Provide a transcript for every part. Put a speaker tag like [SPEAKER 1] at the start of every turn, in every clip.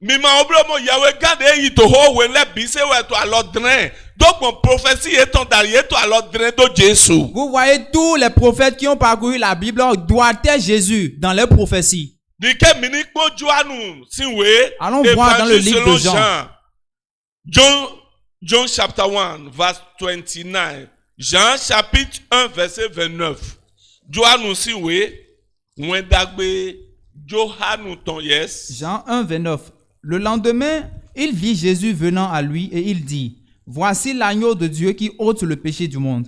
[SPEAKER 1] Mima oblomo Yahweh gade yi to ho we le bi se we to alodren. Donc mon prophétie est en derrière to alodren do Jésus.
[SPEAKER 2] Vous voyez tous les prophètes qui ont parcouru la Bible doivent être Jésus dans leurs prophéties.
[SPEAKER 1] Dike mini po Joanu sinwe.
[SPEAKER 2] Allons voir dans le livre de Jean.
[SPEAKER 1] John chapter 1 verse 29. Jean chapitre 1 verset 29. Joanu sinwe wendagbe Johanu ton yes.
[SPEAKER 2] Jean 1 29. Le lendemain, il vit Jésus venant à lui et il dit: Voici l'agneau de Dieu qui ôte le péché du monde.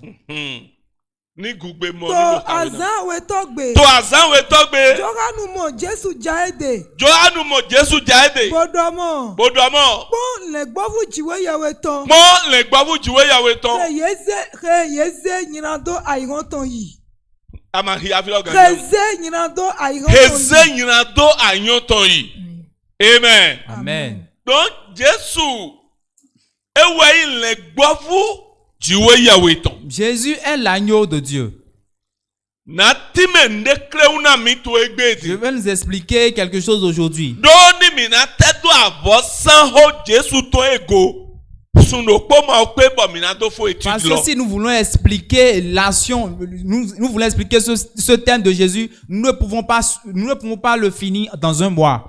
[SPEAKER 1] Ni gugbe mo
[SPEAKER 3] To azan we togbe.
[SPEAKER 1] to azan we togbe
[SPEAKER 3] Johanu mo Jesu jaede.
[SPEAKER 1] Johanu mo Jesu jaede
[SPEAKER 3] Bodomo.
[SPEAKER 1] bodomo
[SPEAKER 3] Bon le gbovu jiwe yawe ton.
[SPEAKER 1] mo le gbavu jiwe yawe ton
[SPEAKER 3] He yeze nyinado ayiron ton yi.
[SPEAKER 1] ama hi afilo gan
[SPEAKER 3] Heze nyinado ayiron ton yi.
[SPEAKER 1] heze nyina do anyon ton yi. Amen.
[SPEAKER 2] Amen.
[SPEAKER 1] Donc Jésus ewe le gbavu jiwe yawe ton
[SPEAKER 2] Jésus est l'agneau de Dieu.
[SPEAKER 1] na time ndekre una mi to
[SPEAKER 2] Je
[SPEAKER 1] egbedi
[SPEAKER 2] vais nous expliquer quelque chose aujourd'hui.
[SPEAKER 1] do ni mi na tedo abo san ho Jésus to ego suno po ma pe bo mi na do fo
[SPEAKER 2] Parce
[SPEAKER 1] étude
[SPEAKER 2] que
[SPEAKER 1] lo.
[SPEAKER 2] si nous voulons expliquer l'action, nous voulons expliquer ce thème de Jésus, nous ne pouvons pas le finir dans un mois.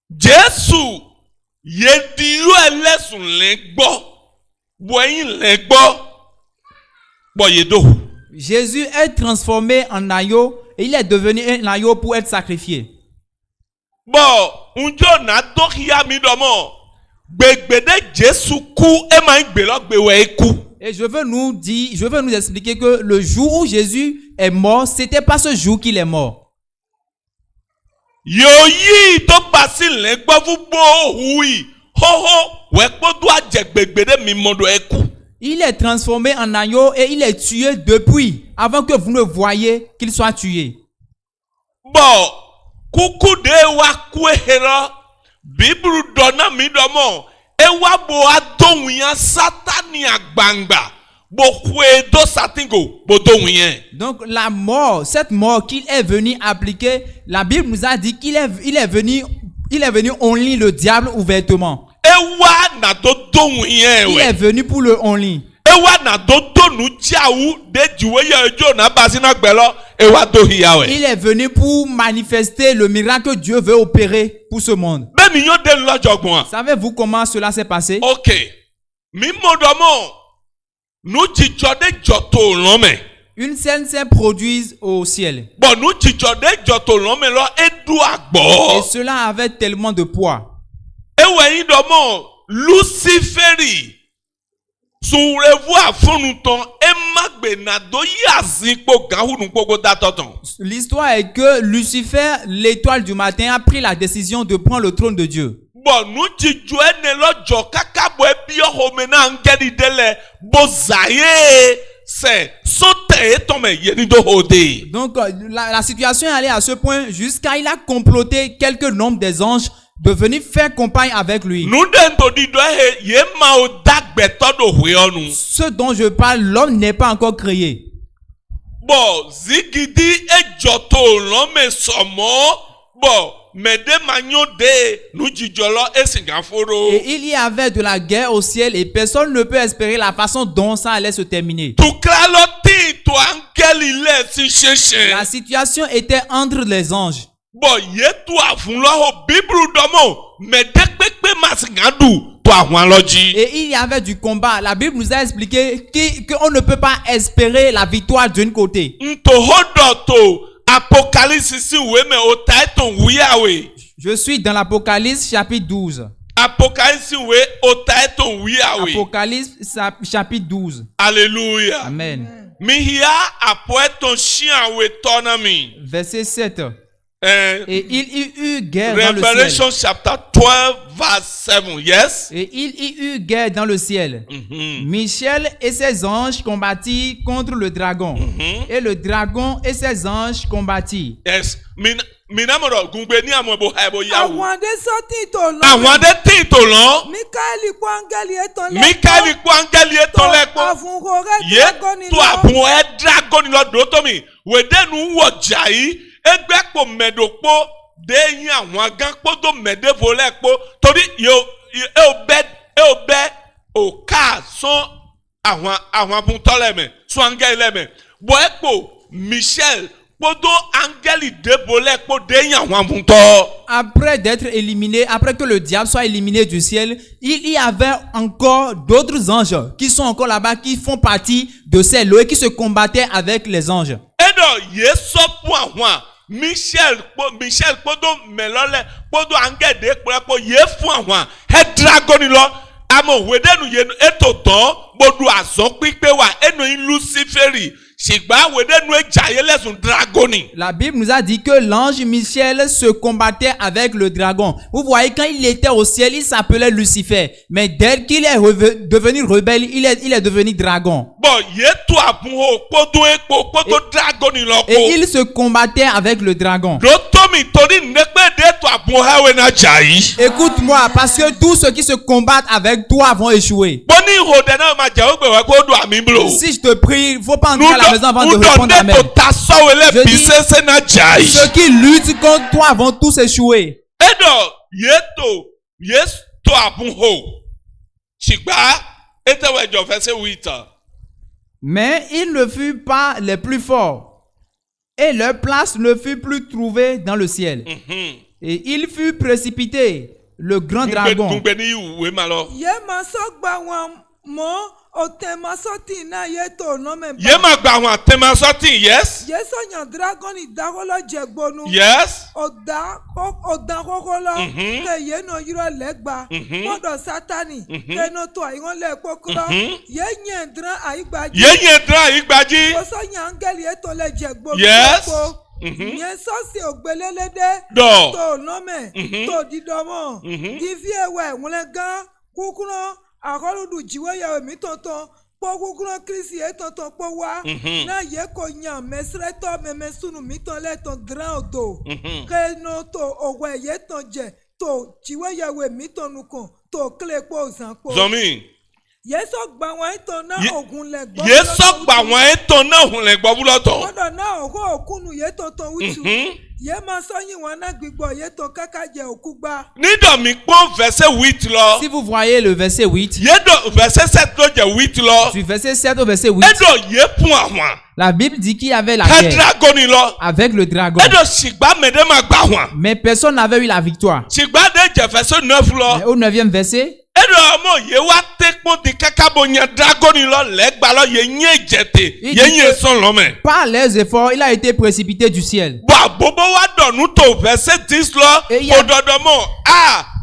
[SPEAKER 1] Jésus yediru elesun le gbo boyin le gbo boyedo.
[SPEAKER 2] Jésus est transformé en agneau et il est devenu un agneau pour être sacrifié.
[SPEAKER 1] Bon, unjo na do hiya mi domo gbegbede Jésus ku e ma gbe lo gbe we ku.
[SPEAKER 2] Et je veux nous expliquer que le jour où Jésus est mort, c'était pas ce jour qu'il est mort.
[SPEAKER 1] Yo yi to pasi le gbo fu bo hui ho ho we po do aje gbegbede mi modo e ku.
[SPEAKER 2] Il est transformé en agneau et il est tué depuis, avant que vous ne voyiez qu'il soit tué.
[SPEAKER 1] Bon, kuku de wa ku ehero Bible dona mi domo e wa bo adonwu yan Satani agbangba bo kwe do satingo bo donwu yen.
[SPEAKER 2] Donc la mort, cette mort qu'il est venu appliquer, la Bible nous a dit qu'il est venu only le diable ouvertement.
[SPEAKER 1] E wa na do donwu yen
[SPEAKER 2] Il est
[SPEAKER 1] we.
[SPEAKER 2] venu pour le only.
[SPEAKER 1] E wa na do donu jawu de jiwe ye jo na basina gbelo e wa do hiya we.
[SPEAKER 2] Il est venu pour manifester le miracle que Dieu veut opérer pour ce monde.
[SPEAKER 1] Be mi yon de lo jogbon.
[SPEAKER 2] Savez-vous comment cela s'est passé?
[SPEAKER 1] OK. Mi modomo nu jijo de joto lome.
[SPEAKER 2] Une scène s'est produite au ciel.
[SPEAKER 1] Bon nu jijo de joto lome lo edu
[SPEAKER 2] Et
[SPEAKER 1] agbo.
[SPEAKER 2] cela avait tellement de poids.
[SPEAKER 1] Ewe yin domo Luciferi Sourevu afunuton emagbe na do yazin po gahunu pogo datoton.
[SPEAKER 2] L'histoire est que Lucifer, l'étoile du matin, a pris la décision de prendre le trône de Dieu.
[SPEAKER 1] Bon nu jiju ene lojo kaka bo ebi ohomena ngedi dele bo zaye se sote etome yeni do hode.
[SPEAKER 2] Donc la situation est allée à ce point jusqu'à il a comploté quelques nombres des anges de venir faire campagne avec lui.
[SPEAKER 1] Nu den to di do he ye ma o dagbeto do hweonu.
[SPEAKER 2] Ce dont je parle, l'homme n'est pas encore créé.
[SPEAKER 1] Bon zigidi ejoto lome somo bon mede manyo de nu jijolo esingaforo.
[SPEAKER 2] Et il y avait de la guerre au ciel et personne ne peut espérer la façon dont ça allait se terminer.
[SPEAKER 1] Tukralo ti to angeli le si sheshe.
[SPEAKER 2] La situation était entre les anges.
[SPEAKER 1] Bon yetu afun lo ho Bible domo mede pepe masingadu to ahun loji.
[SPEAKER 2] Et il y avait du combat. La Bible nous a expliqué qu'on ne peut pas espérer la victoire d'un côté.
[SPEAKER 1] Nto hodoto Apocalypse si we me o taiton wiawe.
[SPEAKER 2] Je suis dans l'Apocalypse chapitre 12.
[SPEAKER 1] Apocalypse we o taiton wiawe.
[SPEAKER 2] Apocalypse chapitre 12.
[SPEAKER 1] Alléluia.
[SPEAKER 2] Amen.
[SPEAKER 1] Mi hia apoeton chien we tonami.
[SPEAKER 2] Verset 7. Et il y eut guerre dans le ciel.
[SPEAKER 1] Revelation chapter 12 verse 7. Yes.
[SPEAKER 2] Et il y eut guerre dans le ciel. Michel et ses anges combattirent contre le dragon. Et le dragon et ses anges combattirent.
[SPEAKER 1] Yes. Minamoro gungbe ni amobo haibo yawo.
[SPEAKER 3] Àwọn ade sọ́tì tó lọ.
[SPEAKER 1] Àwọn ade ti to lo.
[SPEAKER 3] Mikaeli kó áńgẹ́lì ẹ̀tàn lẹ́kọ̀ọ́.
[SPEAKER 1] Mikaeli ko angeli eton lepo.
[SPEAKER 3] Àfúnko rẹ̀
[SPEAKER 1] Ye
[SPEAKER 3] dragoni
[SPEAKER 1] to
[SPEAKER 3] lọ.
[SPEAKER 1] abun e dragon lo do to mi. We denu wo jai egbe po medopo déyìn àwọn agán kpódó mẹ́dẹ́fọ́ lẹ́kpó torí yóò bẹ́ òkà sún àwọn abúntọ́lẹ̀mẹ̀ sún áńgẹ́lẹ̀mẹ̀ bọ́ ẹ̀kpó Michel kpódó áńgẹ́lì débò lẹ́kpó déyìn àwọn abúntọ́.
[SPEAKER 2] Après d'être éliminé, après que le diable soit éliminé du ciel, il y avait encore d'autres anges qui sont encore là-bas, qui font partie de ces lots et qui se combattaient avec les anges.
[SPEAKER 1] Et donc, Yesu pour moi, Michel kpódó mẹ́lọ́lẹ̀ kpódó áńgẹ́dẹ́ kpódó yé fún moi, he dragoni lọ, àmọ́ wẹ́dẹ́nu yẹn ètò tán gbọdọ̀ àzọ́ pípé wa ẹnu yín Luciferi.
[SPEAKER 2] La Bible nous a dit que l'ange Michel se combattait avec le dragon. Vous voyez, quand il était au ciel, il s'appelait Lucifer. Mais dès qu'il est devenu rebelle, il est devenu dragon. Et il se combattait avec le dragon. Écoute-moi, parce que tous ceux qui se combattent avec toi vont échouer. Si je te prie, il ne faut pas entrer à la maison avant de répondre amen. Je dis, ceux qui luttent contre toi vont tous échouer. Mais ils ne furent pas les plus forts, et leur place ne fut plus trouvée dans le ciel. Et il fut précipité, le grand dragon.
[SPEAKER 1] Yes. Yes.
[SPEAKER 3] Akọludu jiwe ya mi tonton pokukun Kristi e tonton po wa na ye ko yan mesreto memesunu mi ton le ton grand odo ke no to owe ye ton je to jiwe ya we mi tonu kon to kle po zan po
[SPEAKER 1] zomi
[SPEAKER 3] Yeso gba won ton na ogun le gbo
[SPEAKER 1] Yeso gba won ton na ogun le gbo buloto
[SPEAKER 3] odo na ogo okunu ye tonton witu Ye ma soyin wọn na gbigbo ye to kaka je okugba.
[SPEAKER 1] Nido mi pon verset 8 lọ.
[SPEAKER 2] Si vous voyez le verset 8.
[SPEAKER 1] Yedo verset 7 ló jẹ́ 8 lọ.
[SPEAKER 2] Du verset 7 au verset 8.
[SPEAKER 1] Edo ye pun àwọn.
[SPEAKER 2] La Bible dit qu'il y avait la guerre.
[SPEAKER 1] Dragoni lọ.
[SPEAKER 2] Avec le dragon.
[SPEAKER 1] Edo sigba mede ma gba wọn.
[SPEAKER 2] Mais personne n'avait eu la victoire.
[SPEAKER 1] Sigba de jẹ́ verset 9 lọ.
[SPEAKER 2] Mais au 9e verset.
[SPEAKER 1] Edo mo ye wa tekpon di kakabo nya dragoni lọ legba lọ ye nye jete. Ye nye son lọ me.
[SPEAKER 2] Par les efforts, il a été précipité du ciel.
[SPEAKER 1] Wa bobo wa donu to verset 10 lọ. Ododo mo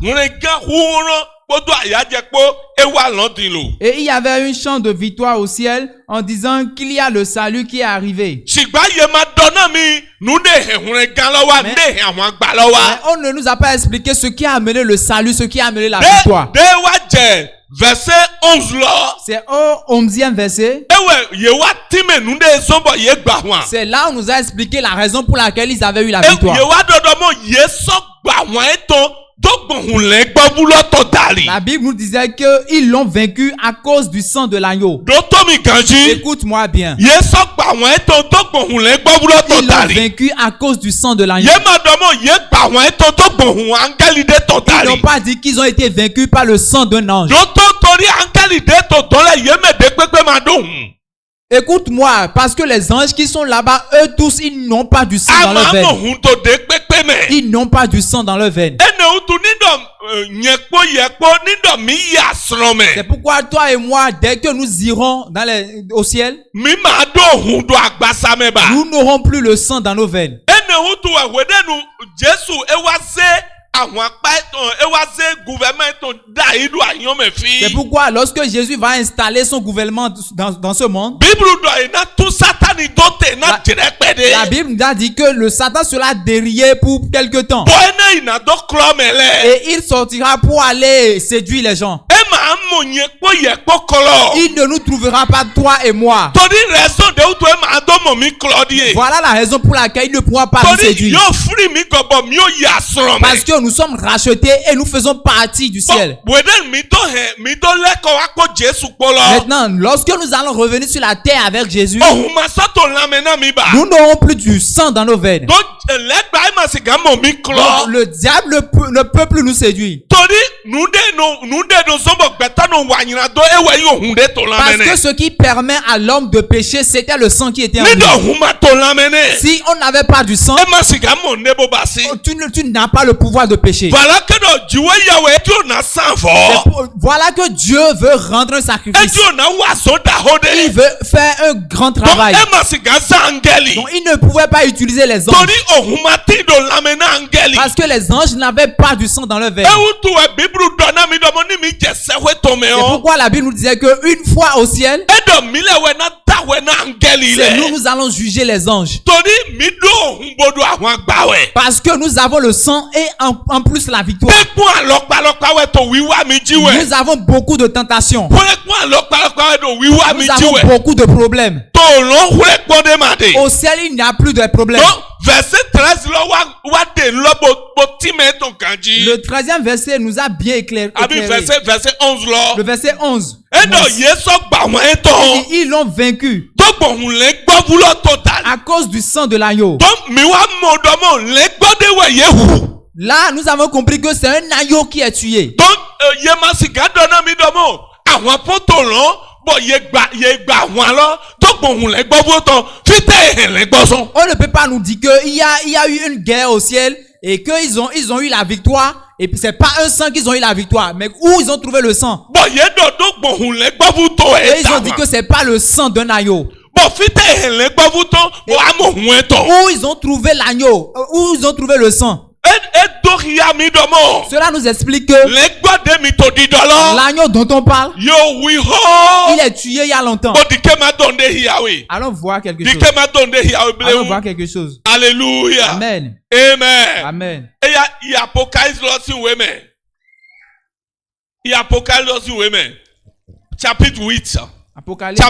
[SPEAKER 1] nrega huron podo ayajepo ewa londin lo.
[SPEAKER 2] Et il y avait une chant de victoire au ciel en disant qu'il y a le salut qui est arrivé.
[SPEAKER 1] Sigba ye ma dona mi nu de nrega lọ wa de àwọn agba lọ wa.
[SPEAKER 2] On ne nous a pas expliqué ce qui a amené le salut, ce qui a amené la victoire.
[SPEAKER 1] De wa jẹ́ verset 11 lọ.
[SPEAKER 2] C'est au 11e verset.
[SPEAKER 1] Ewe ye wa time nu de sombo ye gba wọn.
[SPEAKER 2] C'est là où on nous a expliqué la raison pour laquelle ils avaient eu la victoire.
[SPEAKER 1] Ye wa dodo mo ye so gba wọn eton
[SPEAKER 2] La Bible nous disait qu'ils l'ont vaincu à cause du sang de l'agneau. Écoute-moi bien. Ils l'ont vaincu à cause du sang de l'agneau. Ils n'ont pas dit qu'ils ont été vaincus par le sang d'un ange. Écoute-moi, parce que les anges qui sont là-bas, eux tous, ils n'ont pas du sang dans leur veine. Ils n'ont pas du sang dans leur veine. C'est pourquoi toi et moi, dès que nous irons au ciel, nous n'aurons plus le sang dans nos veines. C'est pourquoi lorsque Jésus va installer son gouvernement dans ce monde, la Bible nous a dit que le Satan sera délié pour quelque temps. Et il sortira pour aller séduire les gens. Il ne nous trouvera pas, toi et moi. Voilà la raison pour laquelle il ne pourra pas nous séduire. Parce que nous sommes rachetés et nous faisons partie du ciel.
[SPEAKER 1] Weden mi do leko wako Jesu polo.
[SPEAKER 2] Maintenant, lorsque nous allons revenir sur la terre avec Jésus,
[SPEAKER 1] Oh masato lamena mi ba.
[SPEAKER 2] nous n'aurons plus du sang dans nos veines.
[SPEAKER 1] Donc legba ima sigamo mi klo.
[SPEAKER 2] Donc, le diable ne peut plus nous séduire.
[SPEAKER 1] Tori nude no zombo gbeta no wanyina do ewe yo hunde to
[SPEAKER 2] Parce
[SPEAKER 1] lamene.
[SPEAKER 2] que ce qui permet à l'homme de pécher, c'était le sang qui était en
[SPEAKER 1] Ni do
[SPEAKER 2] lui.
[SPEAKER 1] huma to lamene.
[SPEAKER 2] Si on n'avait pas du sang,
[SPEAKER 1] Ema sigamo nebo basi.
[SPEAKER 2] tu n'as pas le pouvoir de pécher.
[SPEAKER 1] Voilà que no jiwe yawe ti o na sanfo.
[SPEAKER 2] Voilà que Dieu veut rendre un
[SPEAKER 1] E
[SPEAKER 2] sacrifice.
[SPEAKER 1] ti o na waso da
[SPEAKER 2] Il
[SPEAKER 1] hode.
[SPEAKER 2] veut faire un grand
[SPEAKER 1] Donc
[SPEAKER 2] travail.
[SPEAKER 1] ema siga sa angeli.
[SPEAKER 2] Donc il ne pouvait pas utiliser les anges.
[SPEAKER 1] Tori ohuma ti do lamena angeli.
[SPEAKER 2] Parce que les anges n'avaient pas du sang dans leur veine.
[SPEAKER 1] Ewutu e bibru dona mi do mo ni mi jese we to me
[SPEAKER 2] C'est
[SPEAKER 1] o.
[SPEAKER 2] pourquoi la Bible nous disait que une fois au ciel,
[SPEAKER 1] Edo mile we na da we na angeli
[SPEAKER 2] c'est nous,
[SPEAKER 1] le.
[SPEAKER 2] nous allons juger les anges.
[SPEAKER 1] Tori mi do ohun bodo awon agba we.
[SPEAKER 2] Parce que nous avons le sang et en plus la victoire.
[SPEAKER 1] Ekun alokpalokpa we to wiwa mi ji we.
[SPEAKER 2] Nous avons beaucoup de tentations.
[SPEAKER 1] Ekun alokpalokpa we to wiwa mi
[SPEAKER 2] Nous
[SPEAKER 1] ji
[SPEAKER 2] avons
[SPEAKER 1] we.
[SPEAKER 2] beaucoup de problèmes.
[SPEAKER 1] To lo hule gbode made.
[SPEAKER 2] Au ciel, il n'y a plus de problèmes.
[SPEAKER 1] Donc verset 13 lo wa de lo bo ti me ton kanji.
[SPEAKER 2] Le 13e verset nous a bien éclairé.
[SPEAKER 1] Abi verset 11
[SPEAKER 2] Le
[SPEAKER 1] lo.
[SPEAKER 2] verset 11.
[SPEAKER 1] Edo yeso gba won eton.
[SPEAKER 2] Ils l'ont vaincu
[SPEAKER 1] To gbohun le gbo vulo total.
[SPEAKER 2] à cause du sang de l'agneau.
[SPEAKER 1] Donc mi wa mo do mo le gbode we yehu.
[SPEAKER 2] Là, nous avons compris que c'est un agneau qui est tué.
[SPEAKER 1] Donc ye ma sika dona mi do mo. Àwọn poto lo bo ye gba wọn lo. To gbohun le gbo vulo ton. Fite ehin le gbo son.
[SPEAKER 2] On ne peut pas nous dire qu'il y a eu une guerre au ciel et qu'ils ont eu la victoire. Et puis c'est pas un sang qu'ils ont eu la victoire, mais où ils ont trouvé le sang.
[SPEAKER 1] Bo ye do to gbohun le gbo vulo to
[SPEAKER 2] Et
[SPEAKER 1] e
[SPEAKER 2] ils
[SPEAKER 1] ta
[SPEAKER 2] ont dit
[SPEAKER 1] wan.
[SPEAKER 2] que c'est pas le sang d'un agneau.
[SPEAKER 1] Bon, fite ehin le gbo vulo ton. Bo amohun eton.
[SPEAKER 2] Où ils ont trouvé l'agneau, où ils ont trouvé le sang.
[SPEAKER 1] E do ria mi do mo.
[SPEAKER 2] Cela nous explique que
[SPEAKER 1] Le gbode mi to di do lo.
[SPEAKER 2] l'agneau dont on parle,
[SPEAKER 1] Yo wi ho.
[SPEAKER 2] il est tué il y a longtemps.
[SPEAKER 1] Bo dike ma donde hiawe.
[SPEAKER 2] Allons voir quelque chose.
[SPEAKER 1] Dike ma donde hiawe
[SPEAKER 2] Allons
[SPEAKER 1] ble.
[SPEAKER 2] voir quelque chose.
[SPEAKER 1] Alléluia.
[SPEAKER 2] Amen.
[SPEAKER 1] Amen.
[SPEAKER 2] Amen.
[SPEAKER 1] Et il y a Apocalypse lorsqu'il vous aimez. Il y a Apocalypse lorsqu'il vous aimez. Chapitre 8.
[SPEAKER 2] Apocalypse.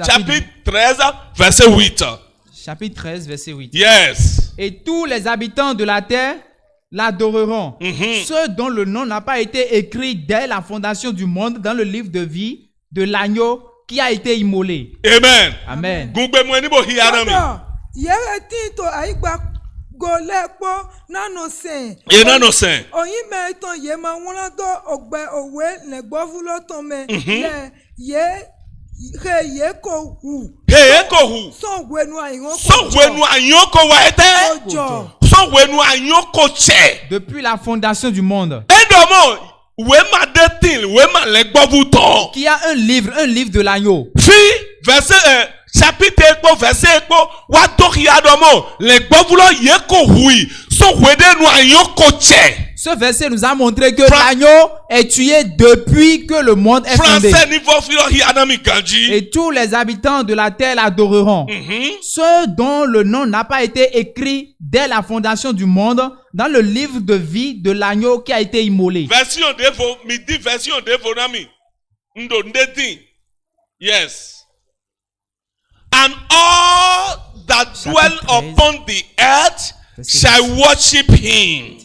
[SPEAKER 1] Chapitre 13, verset 8.
[SPEAKER 2] Chapitre 13, verset 8.
[SPEAKER 1] Yes.
[SPEAKER 2] Et tous les habitants de la terre l'adoreront. Ceux dont le nom n'a pas été écrit dès la fondation du monde dans le livre de vie de l'agneau qui a été immolé.
[SPEAKER 1] Amen.
[SPEAKER 2] Amen.
[SPEAKER 1] Gungbe mweni bo hiyanami.
[SPEAKER 3] Ọ̀dọ̀ yẹ́rẹ́ tí tó àyígbà gòlẹ́ pọ́ nánú sìn.
[SPEAKER 1] E nano sen.
[SPEAKER 3] Oyin mẹ́ tán yé máa wọ́n lọ́dọ̀ ọ̀gbẹ́ òwe lẹ́gbọ́ fúlọ́ tán mẹ́. Lẹ́ yé kò hù.
[SPEAKER 1] He ko hu.
[SPEAKER 3] Sọ̀n wẹnu àyìnwó kò
[SPEAKER 1] So wenu anyoko wa ete.
[SPEAKER 3] Ọjọ́.
[SPEAKER 1] So wenu anyoko che.
[SPEAKER 2] Depuis la fondation du monde,
[SPEAKER 1] Edomo we ma detin, we ma le gbovu ton.
[SPEAKER 2] qui a un livre de l'agneau.
[SPEAKER 1] Fi verset chapitre ekpo verset ekpo wa dokia domo le gbovulo ye ko hui so wede nu anyoko che.
[SPEAKER 2] Ce verset nous a montré que
[SPEAKER 1] Fra-
[SPEAKER 2] l'agneau est tué depuis que le monde est fondé.
[SPEAKER 1] Français niveau filo hiyanami kanji.
[SPEAKER 2] Et tous les habitants de la terre l'adoreront. Ceux dont le nom n'a pas été écrit dès la fondation du monde dans le livre de vie de l'agneau qui a été immolé.
[SPEAKER 1] Version devo mi di version devo nami. Ndo ndeti. Yes. And all that dwell
[SPEAKER 2] Chapitre 13.
[SPEAKER 1] upon the earth
[SPEAKER 2] Verset
[SPEAKER 1] shall worship him,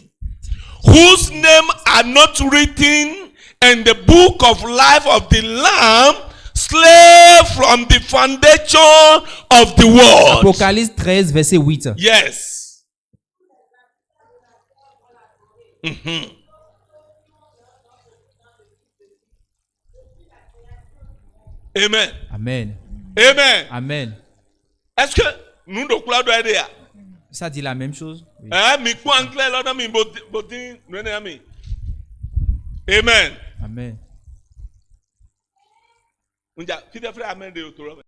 [SPEAKER 1] whose name are not written in the book of life of the Lamb, slain from the foundation of the world.
[SPEAKER 2] Apocalypse 13, verset 8.
[SPEAKER 1] Yes. Amen.
[SPEAKER 2] Amen.
[SPEAKER 1] Amen.
[SPEAKER 2] Amen.
[SPEAKER 1] Est-ce que nous ne pouvons pas aider?
[SPEAKER 2] Ça dit la même chose? Oui.
[SPEAKER 1] Mi kú anglais lọ́dọ̀ mi bòtín nínú mi. Amen.
[SPEAKER 2] Amen.
[SPEAKER 1] Ǹjẹ́ fídíò fúlẹ̀ amen de òtò rọ̀ mẹ́.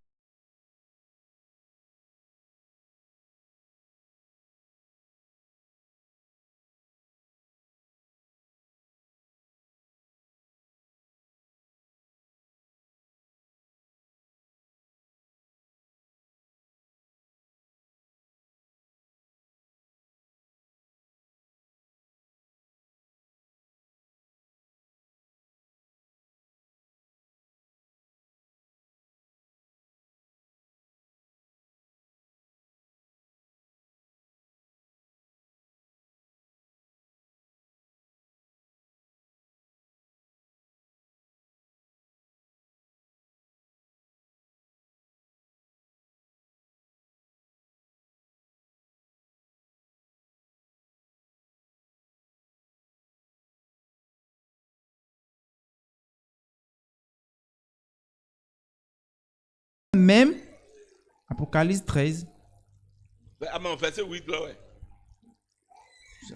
[SPEAKER 2] même, Apocalypse 13,
[SPEAKER 1] Amen, verset 8 là, ouais.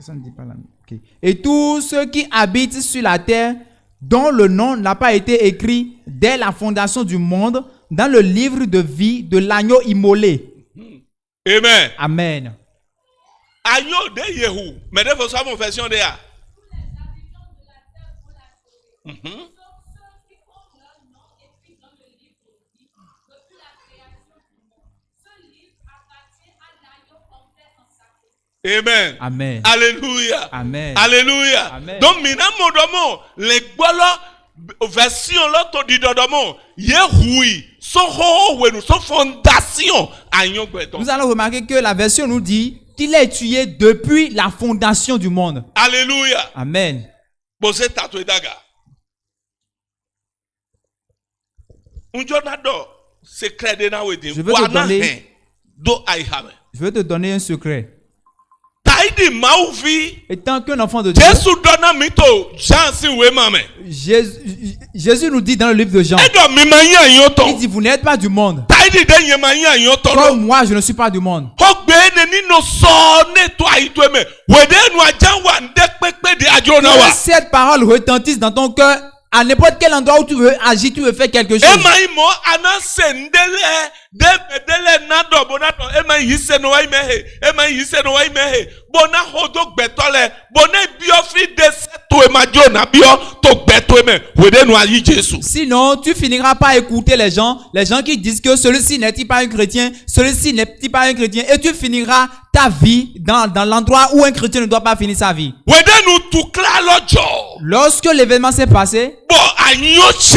[SPEAKER 2] ça ne dit pas là. Ok. Et tous ceux qui habitent sur la terre, dont le nom n'a pas été écrit dès la fondation du monde, dans le livre de vie de l'agneau immolé.
[SPEAKER 1] Amen.
[SPEAKER 2] Amen.
[SPEAKER 1] Agneau de Yehou. Mais de votre mon version de là. Amen.
[SPEAKER 2] Amen.
[SPEAKER 1] Alléluia.
[SPEAKER 2] Amen.
[SPEAKER 1] Alléluia.
[SPEAKER 2] Amen.
[SPEAKER 1] Donc, mina modomo, les bola, version là, to di dodomo, Yehoui, son ho, son fondation, agneau gbeton.
[SPEAKER 2] Nous allons remarquer que la version nous dit qu'il est tué depuis la fondation du monde.
[SPEAKER 1] Alléluia.
[SPEAKER 2] Amen.
[SPEAKER 1] Bose tatwe daga. Unjonado, secret de na wedding.
[SPEAKER 2] Je veux te donner-
[SPEAKER 1] Do aihame.
[SPEAKER 2] Je vais te donner un secret.
[SPEAKER 1] Taidi mauvi.
[SPEAKER 2] Étant qu'un enfant de Dieu,
[SPEAKER 1] Jésus donne mito, jansi we mame.
[SPEAKER 2] Jésus nous dit dans le livre de Jean,
[SPEAKER 1] Edo mi manya
[SPEAKER 2] il
[SPEAKER 1] yoton.
[SPEAKER 2] dit, vous n'êtes pas du monde,
[SPEAKER 1] Taidi de ye manya yoton.
[SPEAKER 2] comme moi je ne suis pas du monde.
[SPEAKER 1] Ogbe ne ni no so ne to aitwe me. Wede nu ajan wa ndek pepe de ajo na
[SPEAKER 2] Que
[SPEAKER 1] wa.
[SPEAKER 2] cette parole retentisse dans ton cœur, à n'importe quel endroit où tu veux agir, tu veux faire quelque chose.
[SPEAKER 1] Ema imo anase ndele dele nado bonato ema yise no wa imehe ema yise no wa imehe bona hodo gbetole bona biofi de seto ema jona bio to gbeto eme wede nu ayi Jésus.
[SPEAKER 2] Sinon, tu finiras par écouter les gens qui disent que celui-ci n'est-il pas un chrétien, celui-ci n'est-il pas un chrétien, et tu finiras ta vie dans l'endroit où un chrétien ne doit pas finir sa vie.
[SPEAKER 1] Wede nu tukla lojo
[SPEAKER 2] Lorsque l'événement s'est passé
[SPEAKER 1] bo anyoche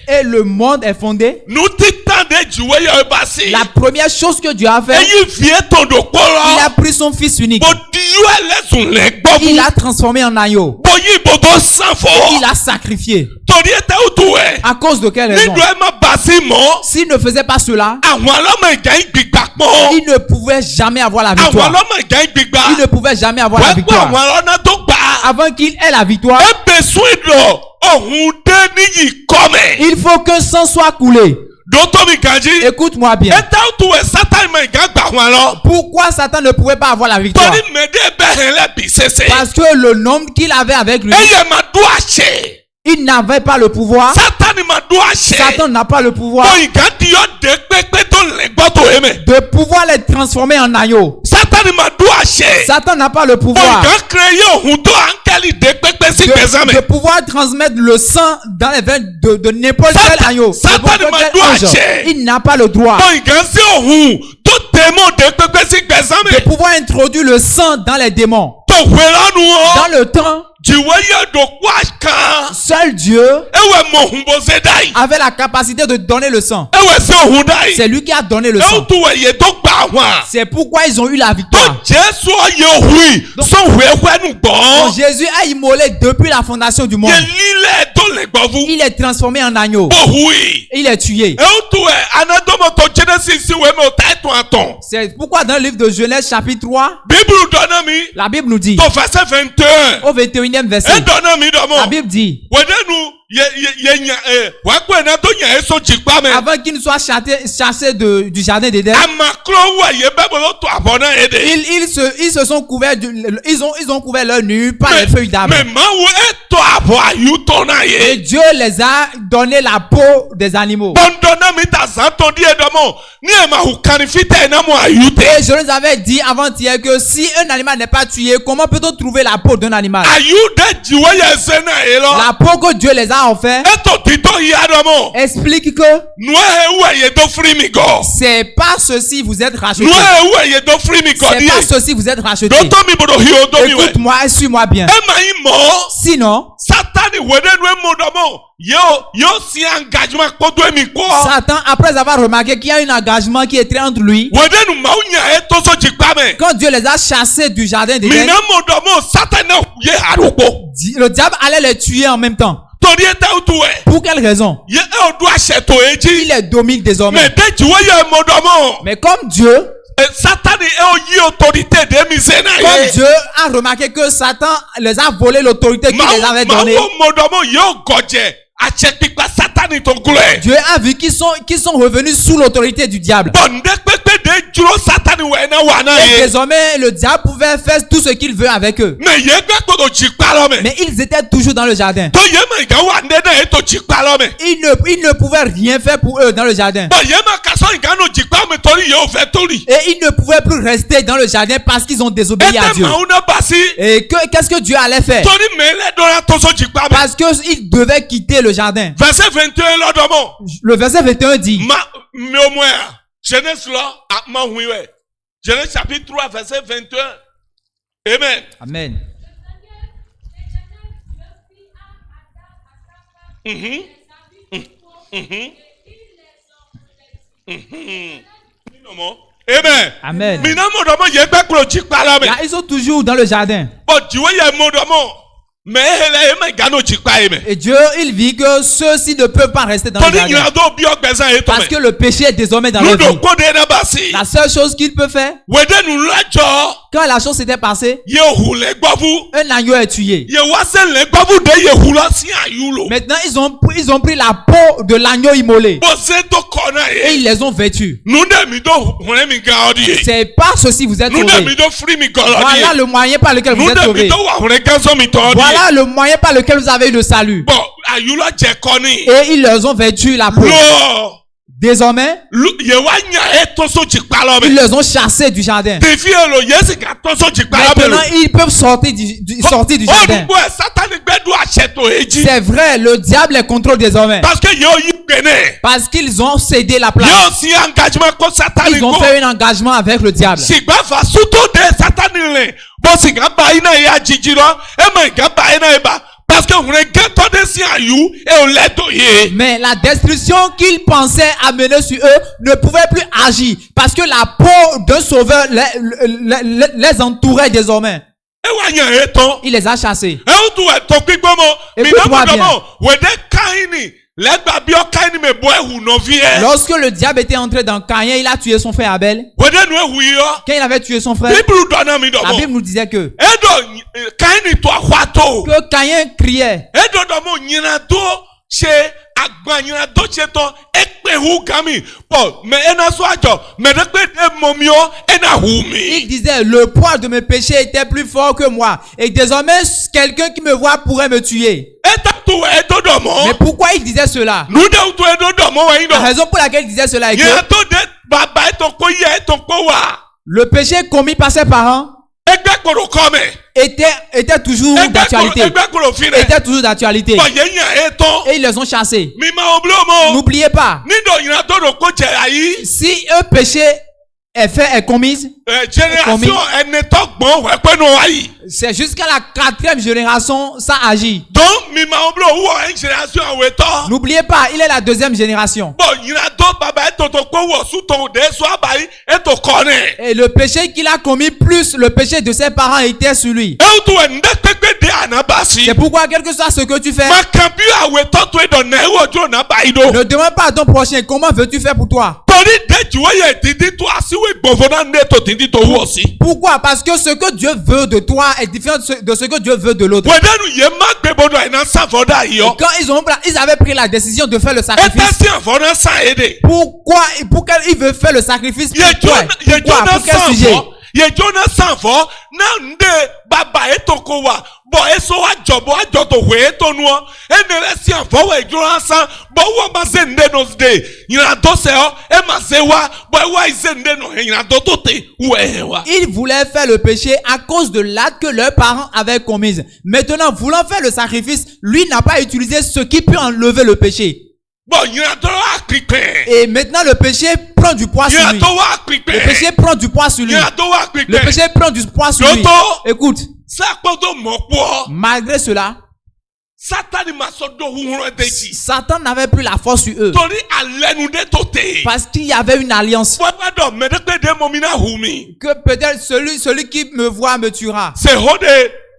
[SPEAKER 2] et le monde est fondé,
[SPEAKER 1] nu titan de juwe yo basi
[SPEAKER 2] la première chose que Dieu a fait,
[SPEAKER 1] eyi vie ton do
[SPEAKER 2] il
[SPEAKER 1] kpolo
[SPEAKER 2] a pris son fils unique,
[SPEAKER 1] bo diyo elesun le
[SPEAKER 2] il
[SPEAKER 1] gbovu
[SPEAKER 2] l'a transformé en agneau,
[SPEAKER 1] bo yi bodo sanfo
[SPEAKER 2] et il l'a sacrifié.
[SPEAKER 1] tori ete utuwe
[SPEAKER 2] À cause de quelle raison?
[SPEAKER 1] nidu ema basi mo.
[SPEAKER 2] S'il ne faisait pas cela,
[SPEAKER 1] Àwọn ọlọ́mọ ìjà ń gbígbà pọ̀.
[SPEAKER 2] il ne pouvait jamais avoir la
[SPEAKER 1] Àwọn
[SPEAKER 2] victoire.
[SPEAKER 1] ọlọ́mọ ìjà ń gbígbà.
[SPEAKER 2] Il ne pouvait jamais avoir la
[SPEAKER 1] Wọ́n gbọ́
[SPEAKER 2] victoire.
[SPEAKER 1] àwọn ọlọ́nà tó gbà.
[SPEAKER 2] Avant qu'il ait la victoire,
[SPEAKER 1] Ebe sún ìlọ ọ̀hún dé níyì kọ́mẹ̀.
[SPEAKER 2] il faut que sang soit coulé.
[SPEAKER 1] Dótó mi kàn jí.
[SPEAKER 2] Écoute-moi bien.
[SPEAKER 1] Ẹta tó wẹ̀ sátán ìmọ̀ ìjà gbà wọn lọ.
[SPEAKER 2] Pourquoi Satan ne pouvait pas avoir la victoire?
[SPEAKER 1] Torí mẹ́dẹ́ bẹ́ẹ̀ lẹ́bi ṣẹṣẹ.
[SPEAKER 2] Parce que le nombre qu'il avait avec lui,
[SPEAKER 1] Ẹyẹ máa dún àṣẹ.
[SPEAKER 2] il n'avait pas le pouvoir.
[SPEAKER 1] Sátán ni máa dún àṣẹ.
[SPEAKER 2] Satan n'a pas le pouvoir
[SPEAKER 1] Bọ̀ ìgá di yọ dé pépé tó lẹ̀ gbọ́ tó yé mẹ́.
[SPEAKER 2] de pouvoir les transformer en agneaux.
[SPEAKER 1] Sátán ni máa dún àṣẹ.
[SPEAKER 2] Satan n'a pas le
[SPEAKER 1] Bọ̀
[SPEAKER 2] pouvoir
[SPEAKER 1] ìgá créé òhun tó áńgẹ́lì dé pépé sí gbẹ̀sán
[SPEAKER 2] de
[SPEAKER 1] mẹ́.
[SPEAKER 2] pouvoir transmettre le sang dans les veines de n'importe
[SPEAKER 1] Satan-
[SPEAKER 2] quel agneau.
[SPEAKER 1] Satan
[SPEAKER 2] n'importe
[SPEAKER 1] ne m'a
[SPEAKER 2] quel
[SPEAKER 1] doit
[SPEAKER 2] ange.
[SPEAKER 1] acheter.
[SPEAKER 2] Il n'a pas le droit
[SPEAKER 1] Bọ̀ ìgá sí òhun tó tẹ̀mọ́ dé pépé sí gbẹ̀sán
[SPEAKER 2] de
[SPEAKER 1] mẹ́.
[SPEAKER 2] pouvoir introduire le sang dans les démons.
[SPEAKER 1] Tó wé lọ́nu o.
[SPEAKER 2] Dans le temps,
[SPEAKER 1] Jìwé yẹ dòkú àkàn.
[SPEAKER 2] seul Dieu
[SPEAKER 1] Ewé mọ òhun bó ṣe dá yìí.
[SPEAKER 2] avait la capacité de donner le sang.
[SPEAKER 1] Ewé sí òhun dá yìí.
[SPEAKER 2] C'est lui qui a donné le
[SPEAKER 1] Ewu
[SPEAKER 2] sang.
[SPEAKER 1] tó wẹ̀ yẹ tó gbà wọn.
[SPEAKER 2] C'est pourquoi ils ont eu la
[SPEAKER 1] Tó
[SPEAKER 2] victoire.
[SPEAKER 1] Jésù ọ̀yẹ̀ òhun sọ̀hún ẹ̀wẹ́nu
[SPEAKER 2] Donc
[SPEAKER 1] gbọ́n.
[SPEAKER 2] Jésus a immolé depuis la fondation du monde.
[SPEAKER 1] Yẹ lílẹ̀ tó lè gbọ́ fún.
[SPEAKER 2] Il est transformé en agneau.
[SPEAKER 1] Bòhùn yìí.
[SPEAKER 2] Il est tué.
[SPEAKER 1] Ewu tó wẹ̀ anadomoto Genesis wẹ̀ mi ò tá ẹ̀tún àtọ̀.
[SPEAKER 2] C'est pourquoi dans le livre de Genèse chapitre 3,
[SPEAKER 1] Bíbélù dọ́nà mi.
[SPEAKER 2] la Bible nous dit,
[SPEAKER 1] Tó fẹsẹ̀ 21.
[SPEAKER 2] au 21e
[SPEAKER 1] Ẹ
[SPEAKER 2] verset,
[SPEAKER 1] dọ́nà mi dọ́mọ̀.
[SPEAKER 2] la Bible dit,
[SPEAKER 1] Wẹ̀dẹ́nu yẹ nya wàá kó ẹ̀ná tó yàn ẹ́ sójì pa mẹ́.
[SPEAKER 2] avant qu'il ne soit chassé du jardin d'Éden,
[SPEAKER 1] Amakuro wà yẹ bẹ́ẹ̀ bọ́lá tó àbọ̀ náà yẹ dé.
[SPEAKER 2] ils se sont couverts, ils ont couvert leur nu par les feuilles d'arbre.
[SPEAKER 1] Mẹ máa wo ètò àbọ̀ àyùtọ̀ náà
[SPEAKER 2] Et
[SPEAKER 1] yẹ.
[SPEAKER 2] Dieu les a donné la peau des animaux.
[SPEAKER 1] Bọ́ndọ̀ náà mi ta sàn tó díẹ̀ dọ́mọ̀ ní ẹ̀ máa hù kànífìtẹ̀ náà mọ̀ àyùtẹ̀.
[SPEAKER 2] Et je nous avais dit avant-hier que si un animal n'est pas tué, comment peut-on trouver la peau d'un animal?
[SPEAKER 1] Àyùtẹ̀ jìwé yẹ ẹsẹ̀ náà yẹ lọ.
[SPEAKER 2] La peau que Dieu les a offert
[SPEAKER 1] Ètò títọ́ yìí àdọ́mọ̀.
[SPEAKER 2] explique que
[SPEAKER 1] Nù ewu ẹ̀yẹ tó firi mi gọ̀.
[SPEAKER 2] c'est pas ceci vous êtes rachetés.
[SPEAKER 1] Nù ewu ẹ̀yẹ tó firi mi gọ̀
[SPEAKER 2] C'est pas
[SPEAKER 1] díẹ̀.
[SPEAKER 2] ceci vous êtes rachetés.
[SPEAKER 1] Dọ́tọ́ mi bọ̀dọ̀ hi o tó mi wẹ̀.
[SPEAKER 2] Écoute-moi et suis-moi bien.
[SPEAKER 1] Ẹ máa yín mọ̀.
[SPEAKER 2] Sinon,
[SPEAKER 1] Sátánì wẹ̀dẹ́nu ẹ̀ mọ̀ dọ́mọ̀ yóò sí engagement kótó èmi kọ́.
[SPEAKER 2] Satan, après avoir remarqué qu'il y a un engagement qui est très entre lui,
[SPEAKER 1] Wẹ̀dẹ́nu máa ń yàn ẹ́ tó sọ́jì pa mẹ́.
[SPEAKER 2] quand Dieu les a chassés du jardin d'Éden,
[SPEAKER 1] Mina mọ̀ dọ́mọ̀ Sátánì yẹ àrùkọ.
[SPEAKER 2] le diable allait les tuer en même temps.
[SPEAKER 1] Torí ẹ tẹ́ o tu ẹ̀.
[SPEAKER 2] Pour quelle raison?
[SPEAKER 1] Yẹ ẹ o dún àṣetò èjì.
[SPEAKER 2] Il les domine désormais.
[SPEAKER 1] Mẹ déjì wọ́n yẹ mọ̀ dọ́mọ̀.
[SPEAKER 2] Mais comme Dieu,
[SPEAKER 1] Sátánì ẹ o yí autorité dé mi sẹ́ náà
[SPEAKER 2] comme
[SPEAKER 1] yẹ.
[SPEAKER 2] Dieu a remarqué que Satan les a volé l'autorité qu'il les avait
[SPEAKER 1] Màá
[SPEAKER 2] donnée,
[SPEAKER 1] wo mọ̀ dọ́mọ̀ yóò gọ̀jẹ̀ àtsẹ̀kpikpa Sátánì tó gúlẹ̀.
[SPEAKER 2] Dieu a vu qu'ils sont revenus sous l'autorité du diable.
[SPEAKER 1] bɔn ndé kpékpé dé dúró Sátánì wẹ̀ ẹ́ wà náà
[SPEAKER 2] Et
[SPEAKER 1] yé.
[SPEAKER 2] désormais, le diable pouvait faire tout ce qu'il veut avec eux.
[SPEAKER 1] mɛ yé gbé kpékpé dzi kpalɔ mɛ.
[SPEAKER 2] Mais ils étaient toujours dans le jardin.
[SPEAKER 1] tó yé ma ìgbà wà ndé náà yé tó dzi kpalɔ mɛ.
[SPEAKER 2] Ils ne pouvaient rien faire pour eux dans le jardin.
[SPEAKER 1] bɔn yé ma kasɔ ìgbà nù dzi kpalɔ mɛ torí yé o fẹ́ torí.
[SPEAKER 2] Et ils ne pouvaient plus rester dans le jardin parce qu'ils ont désobéi à
[SPEAKER 1] ètè
[SPEAKER 2] Dieu.
[SPEAKER 1] màá náà bá sí.
[SPEAKER 2] Et qu'est-ce que Dieu allait faire?
[SPEAKER 1] torí mẹ́lẹ́ dọ́ra tó so dzi kpalɔ mɛ.
[SPEAKER 2] Parce qu'ils devaient quitter le jardin.
[SPEAKER 1] verset 21 lọ́dọ̀ mọ́.
[SPEAKER 2] Le verset 21 dit,
[SPEAKER 1] mi ò mọ̀ ẹ́ Genèse lọ ma hui wẹ̀ Genèse chapitre 3 verset 21 amen.
[SPEAKER 2] Amen. Amen. Amen.
[SPEAKER 1] Mina mo dɔmɔ yɛ gbɛ kuro dzi kpala mɛ.
[SPEAKER 2] Là, ils sont toujours dans le jardin.
[SPEAKER 1] bɔn dziwo yɛ mo dɔmɔ mɛ ehele eme gano dzi kpa yi mɛ.
[SPEAKER 2] Et Dieu, il vit que ceux-ci ne peuvent pas rester dans le
[SPEAKER 1] toni
[SPEAKER 2] jardin.
[SPEAKER 1] nyina do bi ɔgbɛzan yi
[SPEAKER 2] Parce
[SPEAKER 1] tɔ
[SPEAKER 2] que
[SPEAKER 1] mɛ.
[SPEAKER 2] le péché est désormais dans leur vie.
[SPEAKER 1] nudo ko de ne ba si.
[SPEAKER 2] La seule chose qu'il peut faire,
[SPEAKER 1] wɛde nu la jɔ.
[SPEAKER 2] quand la chose s'était passée,
[SPEAKER 1] yehu le gbɔvu.
[SPEAKER 2] un agneau est tué.
[SPEAKER 1] yewase le gbɔvu de yehu la si ayu lo.
[SPEAKER 2] Maintenant, ils ont pris la peau de l'agneau immolé
[SPEAKER 1] bose to kɔ na
[SPEAKER 2] et
[SPEAKER 1] ye.
[SPEAKER 2] ils les ont vêtus.
[SPEAKER 1] nu de mi do hunɛ mi gan ɔdi ye.
[SPEAKER 2] C'est par ceci vous êtes
[SPEAKER 1] nu de mi
[SPEAKER 2] sauvés.
[SPEAKER 1] do firi mi gɔlɔ di
[SPEAKER 2] Voilà
[SPEAKER 1] ye.
[SPEAKER 2] le moyen par lequel vous
[SPEAKER 1] nu
[SPEAKER 2] êtes
[SPEAKER 1] de mi
[SPEAKER 2] sauvés.
[SPEAKER 1] do wa hunɛ gɛnsɔn mi tɔ di ye.
[SPEAKER 2] Voilà le moyen par lequel vous avez eu le salut.
[SPEAKER 1] bɔn ayu la jɛ kɔni.
[SPEAKER 2] Et ils leur ont vêtu la peau.
[SPEAKER 1] lɔ
[SPEAKER 2] Désormais,
[SPEAKER 1] yewa nya etoso dzi kpalɔ
[SPEAKER 2] ils
[SPEAKER 1] mɛ.
[SPEAKER 2] les ont chassés du jardin.
[SPEAKER 1] Tefi elo yesi ka toso dzi kpalɔ mɛ lo.
[SPEAKER 2] Maintenant, ils peuvent sortir du jardin.
[SPEAKER 1] Olùkọ́ ẹ̀ Sátánì gbẹ́dùn àṣetò èjì.
[SPEAKER 2] C'est vrai, le diable les contrôle désormais.
[SPEAKER 1] Parce que yóò yí gbẹ̀nẹ̀.
[SPEAKER 2] Parce qu'ils ont cédé la place.
[SPEAKER 1] Yóò sí engagement kó Sátánì
[SPEAKER 2] Ils ont
[SPEAKER 1] kó.
[SPEAKER 2] fait un engagement avec le diable.
[SPEAKER 1] Ṣìgbà fà sútó de Sátánì rìn. Bó sì ká bá iná yẹ àjèjì lọ. Ẹ mọ̀ ìká bá iná yẹ bá. Parce que òun rẹ̀ gẹ́tọ́ dé sí àyù. Ẹ ò lẹ́tọ̀ yé.
[SPEAKER 2] Mais la destruction qu'ils pensaient amener sur eux ne pouvait plus agir. Parce que la peau d'un sauveur les entourait désormais.
[SPEAKER 1] Ẹ wá yàn é tán.
[SPEAKER 2] Il les a chassés.
[SPEAKER 1] Ẹ ó tún ẹ̀tọ́ gbígbọ́ mọ́.
[SPEAKER 2] Écoute-moi bien.
[SPEAKER 1] Mọ̀ wẹ̀dẹ̀ káyìnì. Lẹ́gbàá bí ọ káyìnì mẹ́ bọ́ ẹ̀hù nọ́fí ẹ̀.
[SPEAKER 2] Lorsque le diable était entré dans Caïn, il a tué son frère Abel.
[SPEAKER 1] Wẹ̀dẹ̀ nu ẹ̀hù yìí ọ́.
[SPEAKER 2] Quand il avait tué son frère,
[SPEAKER 1] Bíbélù dọ̀nà mi
[SPEAKER 2] la
[SPEAKER 1] dọ̀mọ́.
[SPEAKER 2] Bible nous disait que
[SPEAKER 1] Edo Kaini to akwato.
[SPEAKER 2] que Caïn criait.
[SPEAKER 1] Edo domo nyina do se agba nyina do se to ekpe hu gami. Bon, mais ena so ajo, mais de pe de momio ena hu
[SPEAKER 2] Il
[SPEAKER 1] mi.
[SPEAKER 2] disait, le poids de mes péchés était plus fort que moi. Et désormais, quelqu'un qui me voit pourrait me tuer.
[SPEAKER 1] Eta tu edo domo.
[SPEAKER 2] Mais pourquoi il disait cela?
[SPEAKER 1] Nu de tu edo domo wa
[SPEAKER 2] La
[SPEAKER 1] indo.
[SPEAKER 2] raison pour laquelle il disait cela est
[SPEAKER 1] Nyina
[SPEAKER 2] que
[SPEAKER 1] to de baba eto ko ye eto ko wa.
[SPEAKER 2] le péché commis par ses parents
[SPEAKER 1] Egbe koro kome.
[SPEAKER 2] était toujours d'actualité.
[SPEAKER 1] Egbe koro fire.
[SPEAKER 2] Était toujours d'actualité.
[SPEAKER 1] Bon, ye nya eto.
[SPEAKER 2] Et ils les ont chassés.
[SPEAKER 1] Mi ma oblomo.
[SPEAKER 2] N'oubliez pas,
[SPEAKER 1] Nido nyina to do ko je ayi.
[SPEAKER 2] si un péché est commis,
[SPEAKER 1] Génération enetɔ gbɔn wɛ pɛ no ayi.
[SPEAKER 2] c'est jusqu'à la 4e génération, ça agit.
[SPEAKER 1] Donc mi ma wo blo wɔ ɛ génération awetɔ.
[SPEAKER 2] N'oubliez pas, il est la 2e génération.
[SPEAKER 1] Bon nyina do baba etoto ko wɔ sutɔn de so abayi eto kɔnɛ.
[SPEAKER 2] Et le péché qu'il a commis, plus le péché de ses parents était sur lui.
[SPEAKER 1] Ewutu ɛnde kpekpe de anabasi.
[SPEAKER 2] C'est pourquoi, quel que soit ce que tu fais,
[SPEAKER 1] Makabi awetɔ to edɔ na ewo dro nabayi do.
[SPEAKER 2] ne demande pas à ton prochain comment veux-tu faire pour toi.
[SPEAKER 1] Torí de jiwo yɛ didi to asiwe gbɔnfɔ na ne to didi to wɔ si.
[SPEAKER 2] Pourquoi? Parce que ce que Dieu veut de toi est différent de ce que Dieu veut de l'autre.
[SPEAKER 1] Wɛdɛnu ye ma gbɛbɔ dɔ ina sanfɔ da yi yɔ.
[SPEAKER 2] Quand ils avaient pris la décision de faire le
[SPEAKER 1] Eta
[SPEAKER 2] sacrifice,
[SPEAKER 1] si afɔ na san ye de.
[SPEAKER 2] pourquoi il veut faire le sacrifice? Pourquoi? Pour quel sujet?
[SPEAKER 1] Ye jona sanfɔ na nde baba eto ko wa bɔn eso adzɔbɔ adzɔtɔ hwe eto nua enere si afɔ wa edzona san bɔn wo ma se nde no de yinatɔ sɛ ɔ ema se wa bɔn ewa yi se nde no he yinatɔ to te wɛ wa.
[SPEAKER 2] Ils voulaient faire le péché à cause de l'acte que leurs parents avaient commis. Maintenant, voulant faire le sacrifice, lui n'a pas utilisé ce qui peut enlever le péché.
[SPEAKER 1] Bɔn yinatɔ wa kpikpɛ.
[SPEAKER 2] Et maintenant, le péché prend du poids sur lui.
[SPEAKER 1] Yinatɔ wa
[SPEAKER 2] Le
[SPEAKER 1] kpikpɛ.
[SPEAKER 2] péché prend du poids sur lui.
[SPEAKER 1] Yinatɔ wa
[SPEAKER 2] Le
[SPEAKER 1] kpikpɛ.
[SPEAKER 2] péché prend du poids sur lui.
[SPEAKER 1] Doto.
[SPEAKER 2] Écoute,
[SPEAKER 1] Sakpɔdɔ mɔkpɔ.
[SPEAKER 2] malgré cela,
[SPEAKER 1] Satani ma sɔ do huhun de dzi.
[SPEAKER 2] Satan n'avait plus la force sur eux.
[SPEAKER 1] Torí alɛnu de to te.
[SPEAKER 2] Parce qu'il y avait une alliance.
[SPEAKER 1] Bɔbɔ dɔ mɛ de pe de mɔ mi na hu mi.
[SPEAKER 2] Que peut-être celui qui me voit me tuera.
[SPEAKER 1] C'est hode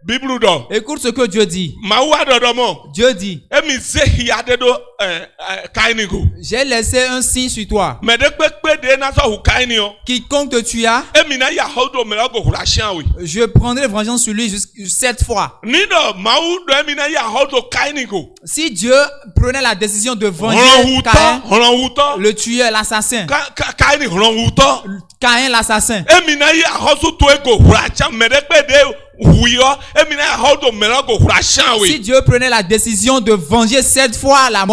[SPEAKER 1] Bible dɔ.
[SPEAKER 2] Écoute ce que Dieu dit.
[SPEAKER 1] Mawa dɔdɔ mɔ.
[SPEAKER 2] Dieu dit,
[SPEAKER 1] Emi zehi aɖe ɖo kaini go.
[SPEAKER 2] j'ai laissé un signe sur toi.
[SPEAKER 1] Mɛ ɖe kpekpe ɖe nazɔ hu kaini o.
[SPEAKER 2] Quiconque te tuera,
[SPEAKER 1] Emi na ya xɔ do mɛ la go hu la sian we.
[SPEAKER 2] je prendrai vengeance sur lui jusqu'à 7 fois.
[SPEAKER 1] Ni dɔ mawu dɔ emi na ya xɔ do kaini go.
[SPEAKER 2] Si Dieu prenait la décision de venger
[SPEAKER 1] Hlɔhutɔ,
[SPEAKER 2] Caïn,
[SPEAKER 1] hlɔhutɔ.
[SPEAKER 2] le tueur, l'assassin,
[SPEAKER 1] Kaini hlɔhutɔ.
[SPEAKER 2] Caïn l'assassin,
[SPEAKER 1] Emi na ya xɔ so to ego hu la sian mɛ ɖe kpe ɖe huyɔ. Emi na ya xɔ do mɛ la go hu la sian
[SPEAKER 2] si
[SPEAKER 1] we.
[SPEAKER 2] Dieu prenait la décision de venger 7 fois la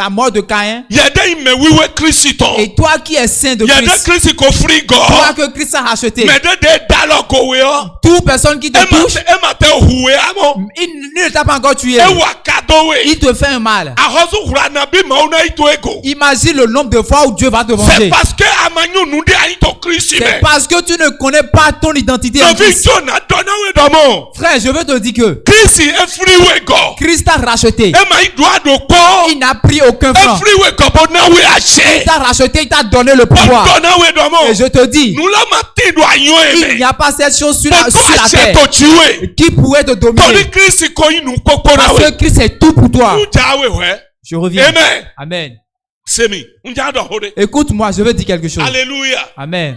[SPEAKER 2] mort de Caïn,
[SPEAKER 1] Yɛde yi mɛ wiwe Kristi tɔ.
[SPEAKER 2] et toi qui es saint de
[SPEAKER 1] Yɛde
[SPEAKER 2] Christ,
[SPEAKER 1] Kristi ko firi
[SPEAKER 2] toi
[SPEAKER 1] gɔ.
[SPEAKER 2] que Christ a racheté,
[SPEAKER 1] Mɛ ɖe de da lɔ kowe yɔ.
[SPEAKER 2] toute personne qui te touche,
[SPEAKER 1] Ema te huwe amɔ.
[SPEAKER 2] il ne t'a pas encore tué,
[SPEAKER 1] Ewa kado we.
[SPEAKER 2] il te fait un mal.
[SPEAKER 1] Ahɔsu hura na bi mawu na ito ego.
[SPEAKER 2] Imagine le nombre de fois où Dieu va te
[SPEAKER 1] C'est
[SPEAKER 2] venger.
[SPEAKER 1] parce que amanyu nu de ayi to Kristi
[SPEAKER 2] C'est
[SPEAKER 1] mɛ.
[SPEAKER 2] parce que tu ne connais pas ton identité en
[SPEAKER 1] Novi
[SPEAKER 2] Christ.
[SPEAKER 1] Jona dɔnna we dɔmɔ.
[SPEAKER 2] Frère, je veux te dire que
[SPEAKER 1] Kristi efiri we gɔ.
[SPEAKER 2] Christ t'a racheté.
[SPEAKER 1] Ema yi do ado kpɔ.
[SPEAKER 2] Il n'a pris aucun franc.
[SPEAKER 1] Efiri we gɔ bo na we
[SPEAKER 2] Il
[SPEAKER 1] ase.
[SPEAKER 2] t'a racheté, il t'a donné le pouvoir.
[SPEAKER 1] Dɔnna we
[SPEAKER 2] Et
[SPEAKER 1] dɔmɔ.
[SPEAKER 2] je te dis,
[SPEAKER 1] Nula ma ti do anyo
[SPEAKER 2] il n'y
[SPEAKER 1] eme.
[SPEAKER 2] a pas cette chose sur
[SPEAKER 1] Bɔtɔ
[SPEAKER 2] la
[SPEAKER 1] ase
[SPEAKER 2] terre
[SPEAKER 1] to tsi we.
[SPEAKER 2] qui pourrait te
[SPEAKER 1] Tɔni
[SPEAKER 2] dominer.
[SPEAKER 1] Kristi ko yi nu kpɔkpɔ na
[SPEAKER 2] Parce
[SPEAKER 1] we.
[SPEAKER 2] que Christ est tout pour toi.
[SPEAKER 1] Nuja we wɛ.
[SPEAKER 2] Je reviens.
[SPEAKER 1] Amen.
[SPEAKER 2] Amen.
[SPEAKER 1] Semi. Nja dɔ ho de.
[SPEAKER 2] Écoute-moi, je veux dire quelque chose.
[SPEAKER 1] Alléluia.
[SPEAKER 2] Amen.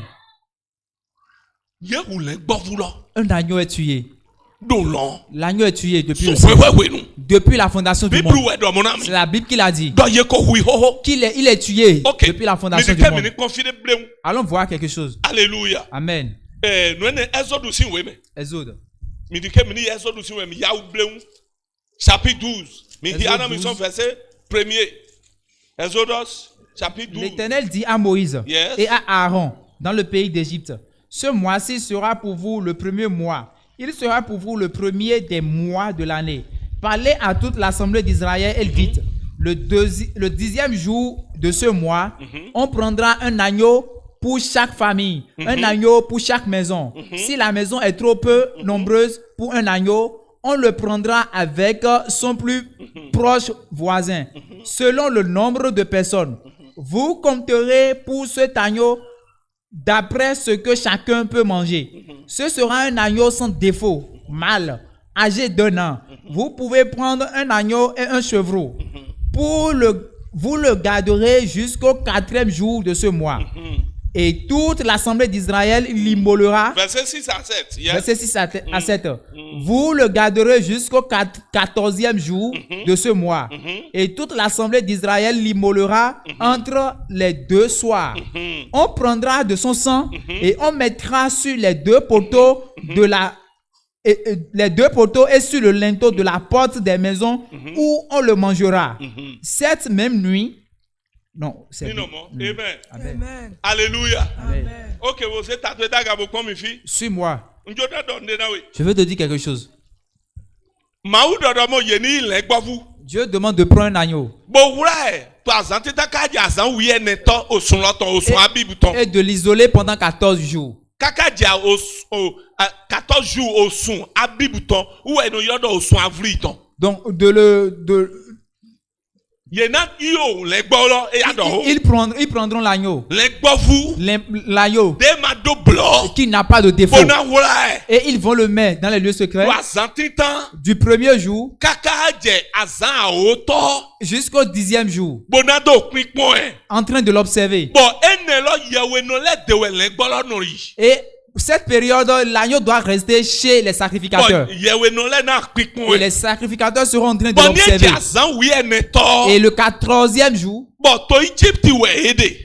[SPEAKER 1] Yehu le gbɔvu lɔ.
[SPEAKER 2] Un agneau est tué.
[SPEAKER 1] Do lɔ.
[SPEAKER 2] L'agneau est tué depuis le
[SPEAKER 1] So wewe nu.
[SPEAKER 2] depuis la fondation du
[SPEAKER 1] Bible
[SPEAKER 2] monde.
[SPEAKER 1] wɛ dɔmɔ na
[SPEAKER 2] C'est
[SPEAKER 1] mi.
[SPEAKER 2] la Bible qui l'a dit.
[SPEAKER 1] Dɔ ye ko hui hoho.
[SPEAKER 2] Il est tué
[SPEAKER 1] Ok.
[SPEAKER 2] depuis la fondation
[SPEAKER 1] Mi
[SPEAKER 2] du
[SPEAKER 1] ni kemi
[SPEAKER 2] monde.
[SPEAKER 1] ni confide blewu.
[SPEAKER 2] Allons voir quelque chose.
[SPEAKER 1] Alléluia.
[SPEAKER 2] Amen.
[SPEAKER 1] Nuene Exode si we me.
[SPEAKER 2] Exode.
[SPEAKER 1] Mi di kemi ni Exode si we mi yawu blewu. Chapitre 12. Mi di
[SPEAKER 2] Exode
[SPEAKER 1] ana mi son
[SPEAKER 2] 12.
[SPEAKER 1] verset premier. Exodus chapitre 12.
[SPEAKER 2] L'Éternel dit à Moïse
[SPEAKER 1] Yes.
[SPEAKER 2] et à Aaron dans le pays d'Égypte, ce mois-ci sera pour vous le premier mois. Il sera pour vous le premier des mois de l'année. Parlez à toute l'assemblée d'Israël et dites, le 10e jour de ce mois, on prendra un agneau pour chaque famille, un agneau pour chaque maison. Si la maison est trop peu nombreuse pour un agneau, on le prendra avec son plus proche voisin, selon le nombre de personnes. Vous compterez pour cet agneau d'après ce que chacun peut manger. Ce sera un agneau sans défaut, mâle, âgé d'1 an. Vous pouvez prendre un agneau et un chevreau. Vous le garderez jusqu'au 4e jour de ce mois. Et toute l'assemblée d'Israël l'immolera.
[SPEAKER 1] Verset 6 à 7. Yes.
[SPEAKER 2] Verset 6 à 7. Vous le garderez jusqu'au 14e jour de ce mois. Et toute l'assemblée d'Israël l'immolera entre les 2 soirs. On prendra de son sang et on mettra sur les 2 poteaux les 2 poteaux et sur le linteau de la porte des maisons où on le mangera. Cette même nuit. Non, c'est
[SPEAKER 1] Amen.
[SPEAKER 2] Amen.
[SPEAKER 3] Amen.
[SPEAKER 1] Alléluia.
[SPEAKER 2] Amen.
[SPEAKER 1] Ok, vous êtes à daga bo mi fi.
[SPEAKER 2] Suis-moi.
[SPEAKER 1] Njota donne na we.
[SPEAKER 2] Je veux te dire quelque chose.
[SPEAKER 1] Mawu dodomo ye ni le gbovu.
[SPEAKER 2] Dieu demande de prendre un agneau
[SPEAKER 1] Bo wura e to azan teta ka ja azan wi ene to osun lo to osun abibu to.
[SPEAKER 2] et de l'isoler pendant 14 jours.
[SPEAKER 1] Kaka ja 14 jours osun abibu to ou eno yodo osun avri to.
[SPEAKER 2] Donc,
[SPEAKER 1] Ye na iyo le gbo lo e ya do ho.
[SPEAKER 2] ils prendront l'agneau.
[SPEAKER 1] Le gbovu
[SPEAKER 2] L'agneau
[SPEAKER 1] de ma do blo.
[SPEAKER 2] qui n'a pas de défaut.
[SPEAKER 1] Bona wura e.
[SPEAKER 2] Et ils vont le mettre dans les lieux secrets
[SPEAKER 1] Wa azan titan
[SPEAKER 2] du premier jour
[SPEAKER 1] kaka je azan aoto.
[SPEAKER 2] jusqu'au 10e jour,
[SPEAKER 1] Bona do pinpon e.
[SPEAKER 2] en train de l'observer.
[SPEAKER 1] Bon, ene lo yewe no le dewe le gbo lo no yi.
[SPEAKER 2] Et cette période, l'agneau doit rester chez les sacrificateurs.
[SPEAKER 1] Bon, yewe no le na pinpon
[SPEAKER 2] Et
[SPEAKER 1] e.
[SPEAKER 2] les sacrificateurs seront en train de
[SPEAKER 1] Bon, ni
[SPEAKER 2] l'observer.
[SPEAKER 1] azan wi ene to.
[SPEAKER 2] Et le 14e jour,
[SPEAKER 1] Bon, to Egypte we ede.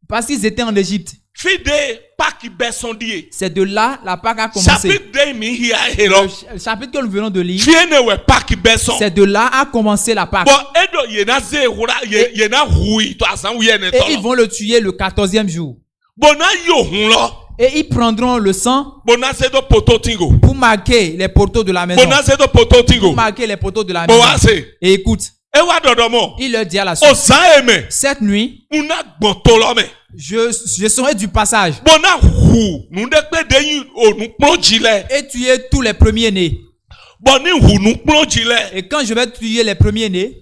[SPEAKER 2] parce qu'ils étaient en Égypte,
[SPEAKER 1] Fide paki besondie.
[SPEAKER 2] c'est de là la Pâque a commencé.
[SPEAKER 1] Chapitre de mi hia hero.
[SPEAKER 2] Le chapitre que nous venons de lire,
[SPEAKER 1] Fiene we paki beson.
[SPEAKER 2] c'est de là a commencé la Pâque.
[SPEAKER 1] Bon, edo ye na ze hura ye na hui to azan wi ene
[SPEAKER 2] Et ils
[SPEAKER 1] to.
[SPEAKER 2] vont le tuer le 14e jour.
[SPEAKER 1] Bon, na yo hun lo.
[SPEAKER 2] Et ils prendront le sang
[SPEAKER 1] Bon, na se do poto tingo.
[SPEAKER 2] pour marquer les poteaux de la maison.
[SPEAKER 1] Bon, na se do poto tingo.
[SPEAKER 2] Pour marquer les poteaux de la
[SPEAKER 1] Bon,
[SPEAKER 2] maison.
[SPEAKER 1] ase.
[SPEAKER 2] Et écoute,
[SPEAKER 1] Ewa dodomo.
[SPEAKER 2] il leur dit à la suite,
[SPEAKER 1] Ozan eme.
[SPEAKER 2] cette nuit,
[SPEAKER 1] Una gbonto lo me.
[SPEAKER 2] je serai du passage
[SPEAKER 1] Bon, na hu. Nou de pe de yin o nou plon jile.
[SPEAKER 2] et tuer tous les premiers-nés.
[SPEAKER 1] Bon, ni hu nou plon jile.
[SPEAKER 2] Et quand je vais tuer les premiers-nés,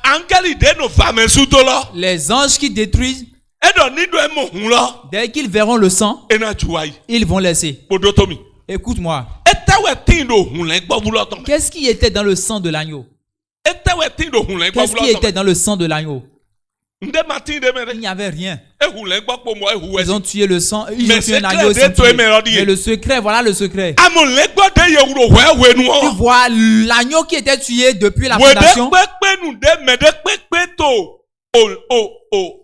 [SPEAKER 1] Angeli de no fame suto lo.
[SPEAKER 2] les anges qui détruisent,
[SPEAKER 1] Edo ni do emo hun lo.
[SPEAKER 2] dès qu'ils verront le sang,
[SPEAKER 1] Ena juwai.
[SPEAKER 2] ils vont laisser.
[SPEAKER 1] Bodotomi.
[SPEAKER 2] Écoute-moi.
[SPEAKER 1] Et Etewe tindo hunle gbo buloton.
[SPEAKER 2] Qu'est-ce qui était dans le sang de l'agneau?
[SPEAKER 1] Etewe tindo hunle gbo
[SPEAKER 2] Qu'est-ce qui était dans le sang de l'agneau?
[SPEAKER 1] Nde matinde
[SPEAKER 2] Il
[SPEAKER 1] mere.
[SPEAKER 2] n'y avait rien.
[SPEAKER 1] E hunle gbo po mo e hu
[SPEAKER 2] Ils ont tué le sang, ils
[SPEAKER 1] Mais
[SPEAKER 2] ont tué un
[SPEAKER 1] c'est
[SPEAKER 2] agneau.
[SPEAKER 1] clair,
[SPEAKER 2] Ils ont
[SPEAKER 1] toi,
[SPEAKER 2] tué.
[SPEAKER 1] Mélodie.
[SPEAKER 2] Mais le secret, voilà le secret.
[SPEAKER 1] Amon le gbo de ye wuro we nu
[SPEAKER 2] Tu
[SPEAKER 1] o.
[SPEAKER 2] vois l'agneau qui était tué depuis la
[SPEAKER 1] We de
[SPEAKER 2] fondation.
[SPEAKER 1] pepe nu de me de pepe to.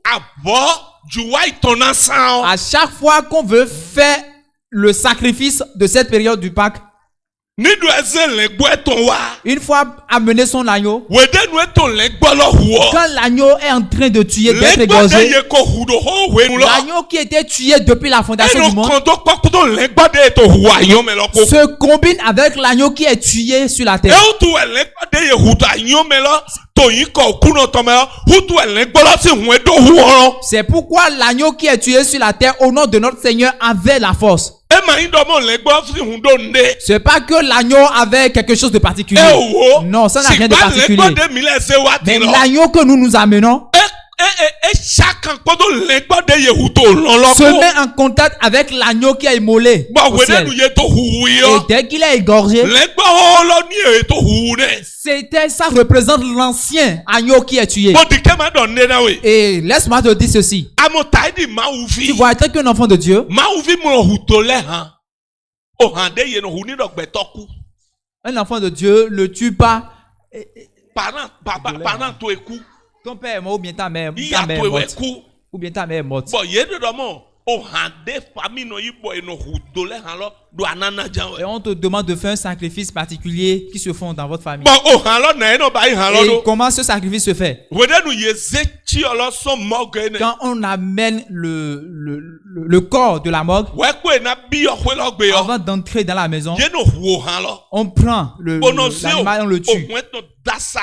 [SPEAKER 1] Abo juwa itona san.
[SPEAKER 2] À chaque fois qu'on veut faire le sacrifice de cette période du Pâques,
[SPEAKER 1] Ni do eze le gbo eton wa.
[SPEAKER 2] une fois amené son agneau,
[SPEAKER 1] We de nu eton le gbo lo hu o.
[SPEAKER 2] quand l'agneau est en train de tuer, d'être
[SPEAKER 1] Le gbo de
[SPEAKER 2] égorgé,
[SPEAKER 1] ye ko hu do ho we nu lo.
[SPEAKER 2] l'agneau qui était tué depuis la fondation du monde
[SPEAKER 1] kondo kokudo le gbo de to hu ayon me lo ko.
[SPEAKER 2] se combine avec l'agneau qui est tué sur la terre.
[SPEAKER 1] Eutu le gbo de ye hu ta ayon me lo. To yin ko kuno to me lo. Hutu le gbo lo si hu e do hu o.
[SPEAKER 2] C'est pourquoi l'agneau qui est tué sur la terre au nom de notre Seigneur avait la force.
[SPEAKER 1] E ma yin do mo le gbo si hu do nde.
[SPEAKER 2] C'est pas que l'agneau avait quelque chose de particulier.
[SPEAKER 1] E wo.
[SPEAKER 2] Non, ça n'a rien de
[SPEAKER 1] Si
[SPEAKER 2] particulier.
[SPEAKER 1] ba le gbo de mi le se wa ti
[SPEAKER 2] Mais
[SPEAKER 1] lo.
[SPEAKER 2] l'agneau que nous amenons
[SPEAKER 1] Chacun kodo le gbo de ye hu to lo lo
[SPEAKER 2] se
[SPEAKER 1] ko.
[SPEAKER 2] met en contact avec l'agneau qui a immolé
[SPEAKER 1] Ba
[SPEAKER 2] au
[SPEAKER 1] we de
[SPEAKER 2] ciel.
[SPEAKER 1] nu ye to hu
[SPEAKER 2] Et
[SPEAKER 1] yo.
[SPEAKER 2] dès qu'il est égorgé,
[SPEAKER 1] Le gbo ho lo ni e to hu ne.
[SPEAKER 2] ça représente l'ancien agneau qui est tué.
[SPEAKER 1] Mo di ke ma do nde na we.
[SPEAKER 2] Et laisse-moi te dire ceci.
[SPEAKER 1] Amo taidi ma
[SPEAKER 2] Tu
[SPEAKER 1] uvi.
[SPEAKER 2] vois, tant qu'un enfant de Dieu,
[SPEAKER 1] Ma uvi mo hu to le han. O han de ye no hu ni do gbe to ku.
[SPEAKER 2] un enfant de Dieu ne tue pas
[SPEAKER 1] Parent to eku.
[SPEAKER 2] ton père est mort ou bien ta mère
[SPEAKER 1] I
[SPEAKER 2] est
[SPEAKER 1] ya to
[SPEAKER 2] morte.
[SPEAKER 1] eku.
[SPEAKER 2] Ou bien ta mère est morte.
[SPEAKER 1] Bo ye do mo. O han de fami no ibo e no hu to le han lo do anana jan
[SPEAKER 2] Et
[SPEAKER 1] we.
[SPEAKER 2] on te demande de faire un sacrifice particulier qui se font dans votre famille.
[SPEAKER 1] Bo o han lo na e no ba i han lo
[SPEAKER 2] Et
[SPEAKER 1] do.
[SPEAKER 2] comment ce sacrifice se fait?
[SPEAKER 1] We de nu ye ze chi lo so mo ge ne.
[SPEAKER 2] Quand on amène le corps de la morgue,
[SPEAKER 1] We ko e na bi yo hwe lo gbe yo.
[SPEAKER 2] avant d'entrer dans la maison,
[SPEAKER 1] Ye no hu o han lo.
[SPEAKER 2] on prend
[SPEAKER 1] Ono se o.
[SPEAKER 2] l'animal, on le
[SPEAKER 1] O
[SPEAKER 2] tue.
[SPEAKER 1] hwe to dasa.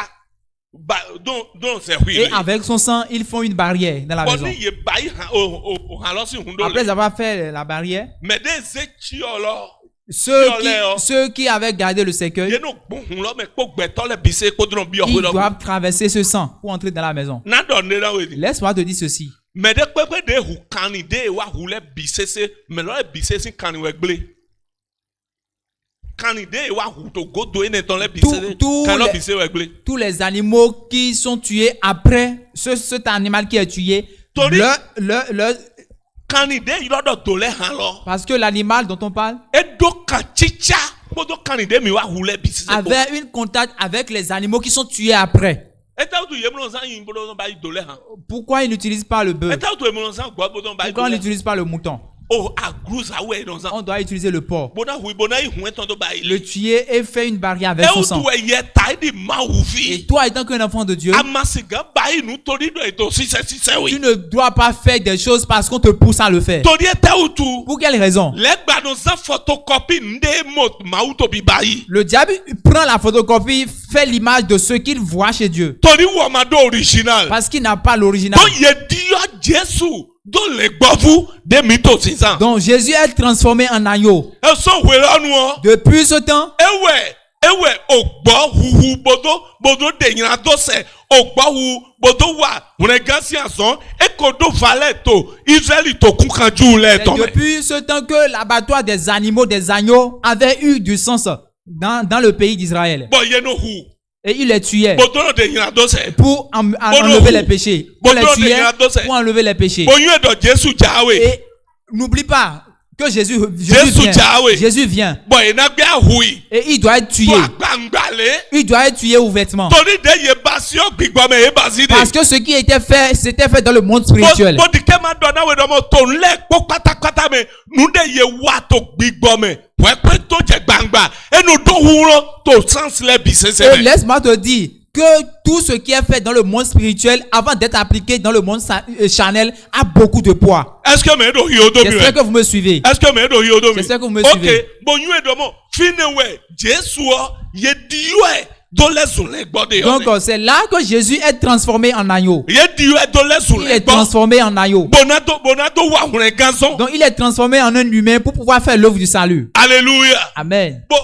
[SPEAKER 1] Ba don se hui.
[SPEAKER 2] Et avec son sang, ils font une barrière dans la
[SPEAKER 1] Bo
[SPEAKER 2] maison.
[SPEAKER 1] ni ye ba i han o han lo si hu do
[SPEAKER 2] Après
[SPEAKER 1] le.
[SPEAKER 2] avoir fait la barrière,
[SPEAKER 1] Mais de ze chi lo.
[SPEAKER 2] ceux qui avaient gardé le cercueil,
[SPEAKER 1] Ye no gbohun lo me ko gbeto le bise ko dron bi o hwe
[SPEAKER 2] ils
[SPEAKER 1] lo.
[SPEAKER 2] doivent traverser ce sang pour entrer dans la maison.
[SPEAKER 1] Na do ne na we ni.
[SPEAKER 2] Laisse-moi te dire ceci.
[SPEAKER 1] Mais de pepe de hu kani de wa hu le bisese me lo le bisese kani we gble. Kani de wa hu to godo ene ton le bisese
[SPEAKER 2] Tout
[SPEAKER 1] kan lo
[SPEAKER 2] les-
[SPEAKER 1] bise we gble.
[SPEAKER 2] Tous les animaux qui sont tués après cet animal qui est tué,
[SPEAKER 1] Tori- Kani de yo do to le han lo.
[SPEAKER 2] parce que l'animal dont on parle
[SPEAKER 1] E do kan chicha bodo kani de mi wa hu le bisese.
[SPEAKER 2] avait une contact avec les animaux qui sont tués après.
[SPEAKER 1] E ta tu ye mo san yin bodo ba i do le han.
[SPEAKER 2] Pourquoi ils n'utilisent pas le
[SPEAKER 1] E
[SPEAKER 2] bœuf?
[SPEAKER 1] ta tu ye mo san gbo bodo ba i do
[SPEAKER 2] Pourquoi on
[SPEAKER 1] le.
[SPEAKER 2] n'utilise pas le mouton?
[SPEAKER 1] Oh agruza we don san.
[SPEAKER 2] On doit utiliser le porc.
[SPEAKER 1] Bona hu bona i hu ton do ba i
[SPEAKER 2] Le
[SPEAKER 1] le.
[SPEAKER 2] tuer et faire une barrière avec
[SPEAKER 1] E
[SPEAKER 2] son
[SPEAKER 1] o
[SPEAKER 2] sang.
[SPEAKER 1] tu e ye taidi ma hu
[SPEAKER 2] Et
[SPEAKER 1] vi.
[SPEAKER 2] toi, étant qu'un enfant de Dieu,
[SPEAKER 1] Amasiga ba i nu tori do e to si se
[SPEAKER 2] tu
[SPEAKER 1] we.
[SPEAKER 2] ne dois pas faire des choses parce qu'on te pousse à le faire.
[SPEAKER 1] Tori e ta o tu.
[SPEAKER 2] Pour quelle raison?
[SPEAKER 1] Legba no san photocopy nde mo ma u to bi ba yi.
[SPEAKER 2] Le diable prend la photocopie, fait l'image de ce qu'il voit chez Dieu.
[SPEAKER 1] Tori wo ma do original.
[SPEAKER 2] Parce qu'il n'a pas l'original.
[SPEAKER 1] To ye dio Jesu do le gbovu de mi to sisan.
[SPEAKER 2] Donc Jésus est transformé en agneau.
[SPEAKER 1] E so we lanu o.
[SPEAKER 2] Depuis ce temps,
[SPEAKER 1] Ewe ogbo huhu bodo de yin do se ogbo hu bodo wa rengansi asan e ko do vale to Israeli to kun kanju le
[SPEAKER 2] c'est
[SPEAKER 1] to me.
[SPEAKER 2] depuis ce temps que l'abattoir des animaux, des agneaux, avait eu du sens dans le pays d'Israël.
[SPEAKER 1] Bo ye no hu.
[SPEAKER 2] Et il les tuait
[SPEAKER 1] Bodo no de yin do se.
[SPEAKER 2] pour enlever les péchés. On les tuait pour enlever les péchés.
[SPEAKER 1] Bo yin do Jesu jawe.
[SPEAKER 2] Et n'oublie pas que Jésus
[SPEAKER 1] Jésus Yahweh.
[SPEAKER 2] Jésus vient.
[SPEAKER 1] Bo ina gbe ahui.
[SPEAKER 2] Et il doit être tué.
[SPEAKER 1] To agbangbale.
[SPEAKER 2] Il doit être tué ouvertement.
[SPEAKER 1] Tori de ye basio gbigbo me e baside.
[SPEAKER 2] Parce que ce qui était fait, c'était fait dans le monde spirituel.
[SPEAKER 1] Bo di ke ma do na we do mo to le po pátápátá me nu de ye wa to gbigbo me. We pe to je gbangba. Enu do huro to sans le bisese
[SPEAKER 2] Et
[SPEAKER 1] me.
[SPEAKER 2] laisse-moi te dire que tout ce qui est fait dans le monde spirituel, avant d'être appliqué dans le monde charnel, a beaucoup de poids.
[SPEAKER 1] Est-ce que me do yo do mi?
[SPEAKER 2] J'espère que vous me suivez.
[SPEAKER 1] Est-ce que me do yo do mi?
[SPEAKER 2] J'espère que vous me suivez.
[SPEAKER 1] OK, bo yu e do mo fine we Jesu o ye di yo e do le sun le gbo de yo.
[SPEAKER 2] Donc c'est là que Jésus est transformé en agneau.
[SPEAKER 1] Ye di yo e do le sun
[SPEAKER 2] Il
[SPEAKER 1] le
[SPEAKER 2] est
[SPEAKER 1] gbo.
[SPEAKER 2] transformé en agneau.
[SPEAKER 1] Bonato wa hun ganson.
[SPEAKER 2] Donc il est transformé en un humain pour pouvoir faire l'œuvre du salut.
[SPEAKER 1] Alléluia.
[SPEAKER 2] Amen.
[SPEAKER 1] Bo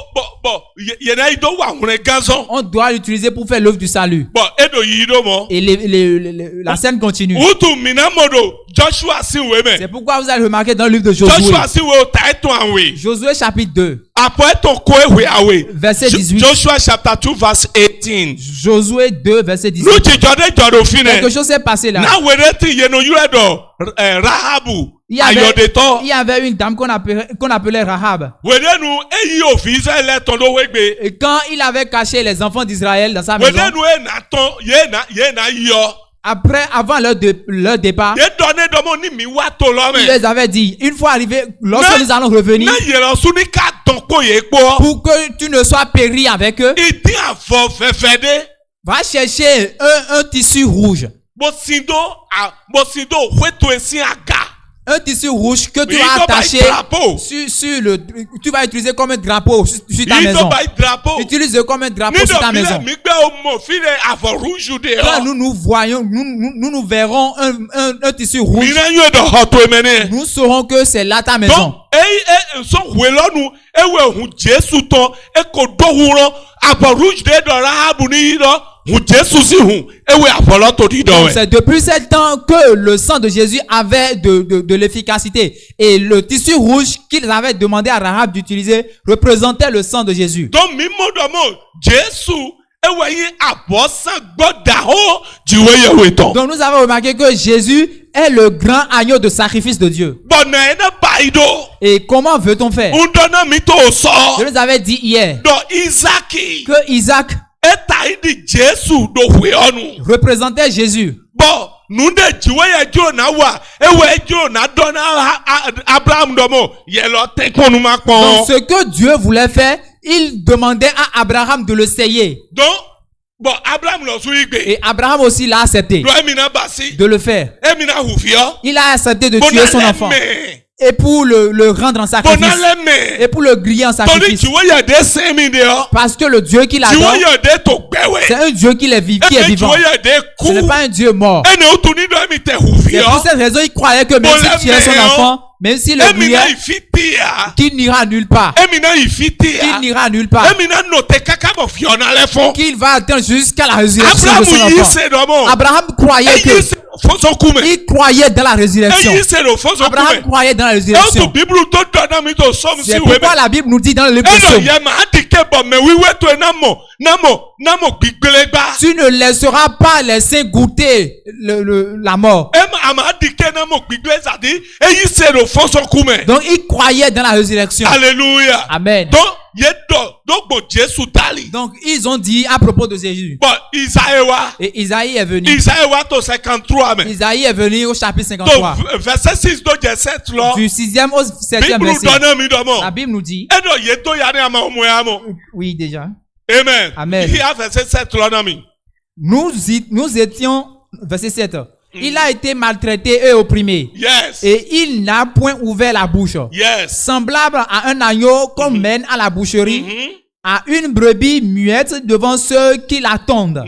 [SPEAKER 1] ye na do wa hun ganson.
[SPEAKER 2] On doit l'utiliser pour faire l'œuvre du salut.
[SPEAKER 1] Bo edo yi do mo.
[SPEAKER 2] Et la scène continue.
[SPEAKER 1] Utu minamodo Joshua si we
[SPEAKER 2] C'est
[SPEAKER 1] me.
[SPEAKER 2] pourquoi vous allez remarquer dans le livre de Josué.
[SPEAKER 1] Joshua si we o ta eto anwe.
[SPEAKER 2] Josué chapitre 2,
[SPEAKER 1] Après ton koe we awe.
[SPEAKER 2] verset 18.
[SPEAKER 1] Joshua chapter 2 verse 18.
[SPEAKER 2] Josué 2, verset 18.
[SPEAKER 1] Nous ti jode jodo fine.
[SPEAKER 2] Quelque chose s'est passé là.
[SPEAKER 1] Na we ti yeno yure do Rahabu.
[SPEAKER 2] Il y avait,
[SPEAKER 1] Ayodeto.
[SPEAKER 2] il y avait une dame qu'on appelait Rahab.
[SPEAKER 1] Wedenu eyi ofi Israel tondo wegbe.
[SPEAKER 2] Et quand il avait caché les enfants d'Israël dans sa maison,
[SPEAKER 1] Wedenu e na ton ye na yo.
[SPEAKER 2] avant leur départ,
[SPEAKER 1] Ye donne domo ni mi wa to lo
[SPEAKER 2] il
[SPEAKER 1] me.
[SPEAKER 2] les avait dit, une fois arrivé, lorsque
[SPEAKER 1] Mais-
[SPEAKER 2] nous allons revenir,
[SPEAKER 1] Na yero suni ka ton ko ye po.
[SPEAKER 2] pour que tu ne sois péri avec eux,
[SPEAKER 1] Iti afo fefede.
[SPEAKER 2] va chercher un tissu rouge.
[SPEAKER 1] Bosindo wetu esi aga.
[SPEAKER 2] Un tissu rouge que tu
[SPEAKER 1] Il
[SPEAKER 2] vas
[SPEAKER 1] doit pas
[SPEAKER 2] attacher
[SPEAKER 1] être drapeau.
[SPEAKER 2] sur le, tu vas utiliser comme un drapeau sur ta
[SPEAKER 1] Yi
[SPEAKER 2] maison.
[SPEAKER 1] do bay drapeau.
[SPEAKER 2] Utilise comme un drapeau
[SPEAKER 1] Ni
[SPEAKER 2] sur ta
[SPEAKER 1] do
[SPEAKER 2] maison.
[SPEAKER 1] mi gbe o mo fi le afo rouge de
[SPEAKER 2] Quand
[SPEAKER 1] o.
[SPEAKER 2] nous voyons, nous verrons un tissu
[SPEAKER 1] Mi
[SPEAKER 2] rouge,
[SPEAKER 1] na yo do hoto emene.
[SPEAKER 2] nous saurons que c'est là ta maison.
[SPEAKER 1] Donc so welonu ewe hu Jesu ton e ko do huron afo rouge de do Rahabu ni do hu Jesu si hu ewe afo lo to di do
[SPEAKER 2] Donc,
[SPEAKER 1] we.
[SPEAKER 2] c'est depuis ce temps que le sang de Jésus avait de l'efficacité. Et le tissu rouge qu'ils avaient demandé à Rahab d'utiliser représentait le sang de Jésus.
[SPEAKER 1] Donc mi mo do mo Jesu ewe yin abosan gboda ho jiwe ye we ton.
[SPEAKER 2] Donc nous avons remarqué que Jésus est le grand agneau de sacrifice de Dieu.
[SPEAKER 1] Bona ena baido.
[SPEAKER 2] Et comment veut-on faire?
[SPEAKER 1] Undona mi to so.
[SPEAKER 2] Je nous avais dit hier
[SPEAKER 1] Do Isaki.
[SPEAKER 2] que Isaac
[SPEAKER 1] Eta idi Jesu do hwe onu.
[SPEAKER 2] représentait Jésus.
[SPEAKER 1] Bo nunde jiwe ye jo na wa ewe jo na dona Abraham do mo ye lo te konu ma
[SPEAKER 2] Donc
[SPEAKER 1] pon.
[SPEAKER 2] ce que Dieu voulait faire, il demandait à Abraham de le seyer.
[SPEAKER 1] Donc bon Abraham lo su igbe.
[SPEAKER 2] Et Abraham aussi l'a accepté
[SPEAKER 1] Do emina basi.
[SPEAKER 2] de le faire.
[SPEAKER 1] Emina hufio.
[SPEAKER 2] Il a accepté de
[SPEAKER 1] Bona
[SPEAKER 2] tuer son enfant.
[SPEAKER 1] me.
[SPEAKER 2] Et pour le rendre en sacrifice.
[SPEAKER 1] Bona le me.
[SPEAKER 2] Et pour le griller en
[SPEAKER 1] Toni
[SPEAKER 2] sacrifice.
[SPEAKER 1] jiwe ye de semi de o.
[SPEAKER 2] Parce que le Dieu qu'il
[SPEAKER 1] Jiwe
[SPEAKER 2] adore,
[SPEAKER 1] ye de to gbewe.
[SPEAKER 2] c'est un Dieu qui est vivant.
[SPEAKER 1] Jiwe ye de
[SPEAKER 2] Ce n'est
[SPEAKER 1] ku.
[SPEAKER 2] pas un Dieu mort.
[SPEAKER 1] Ene utuni do emi te
[SPEAKER 2] C'est
[SPEAKER 1] hufio.
[SPEAKER 2] pour cette raison il croyait que même s'il tuait son enfant, même s'il le
[SPEAKER 1] Emina
[SPEAKER 2] grillait,
[SPEAKER 1] ifitia.
[SPEAKER 2] qu'il n'ira nulle part.
[SPEAKER 1] Emina ifitia.
[SPEAKER 2] Qu'il n'ira nulle part.
[SPEAKER 1] Emina note kaka bo fiona le fond.
[SPEAKER 2] Qu'il va attendre jusqu'à la résurrection
[SPEAKER 1] Abraham
[SPEAKER 2] de son
[SPEAKER 1] yi
[SPEAKER 2] enfant.
[SPEAKER 1] se do mo.
[SPEAKER 2] Abraham croyait
[SPEAKER 1] Eyi
[SPEAKER 2] que,
[SPEAKER 1] se fonso kume.
[SPEAKER 2] il croyait dans la résurrection.
[SPEAKER 1] Eyi se do fonso
[SPEAKER 2] Abraham
[SPEAKER 1] kume.
[SPEAKER 2] croyait dans la
[SPEAKER 1] E to
[SPEAKER 2] résurrection.
[SPEAKER 1] Bible to dona mi to som si
[SPEAKER 2] C'est
[SPEAKER 1] we me.
[SPEAKER 2] pourquoi la Bible nous dit dans le livre de
[SPEAKER 1] Eno
[SPEAKER 2] Psaume,
[SPEAKER 1] ye ma adike bo me wiwe to namo gbigbele gba.
[SPEAKER 2] tu ne laisseras pas les saints goûter la mort.
[SPEAKER 1] Ema ama adike namo gbigbele zadi. Eyi se do fonso kume.
[SPEAKER 2] Donc il croyait dans la résurrection.
[SPEAKER 1] Alléluia.
[SPEAKER 2] Amen.
[SPEAKER 1] Donc ye do bo Jesu tali.
[SPEAKER 2] Donc ils ont dit à propos de Jésus.
[SPEAKER 1] Bon Isaewa.
[SPEAKER 2] Et Isaïe est venu.
[SPEAKER 1] Isaewa to 53 me.
[SPEAKER 2] Isaïe est venu au chapitre
[SPEAKER 1] Donc
[SPEAKER 2] 53.
[SPEAKER 1] verset 6 do je 7 lo.
[SPEAKER 2] Du 6e au 7e
[SPEAKER 1] Bible
[SPEAKER 2] verset.
[SPEAKER 1] dona mi do mo.
[SPEAKER 2] La Bible nous dit,
[SPEAKER 1] Edo ye to yare ama omo ya mo.
[SPEAKER 2] oui déjà,
[SPEAKER 1] Amen.
[SPEAKER 2] Amen.
[SPEAKER 1] Il a verset 7 là dans mi.
[SPEAKER 2] nous étions, verset 7, il a été maltraité et opprimé.
[SPEAKER 1] Yes.
[SPEAKER 2] Et il n'a point ouvert la bouche.
[SPEAKER 1] Yes.
[SPEAKER 2] Semblable à un agneau qu'on mène à la boucherie,
[SPEAKER 1] Mhm.
[SPEAKER 2] à une brebis muette devant ceux qui l'attendent.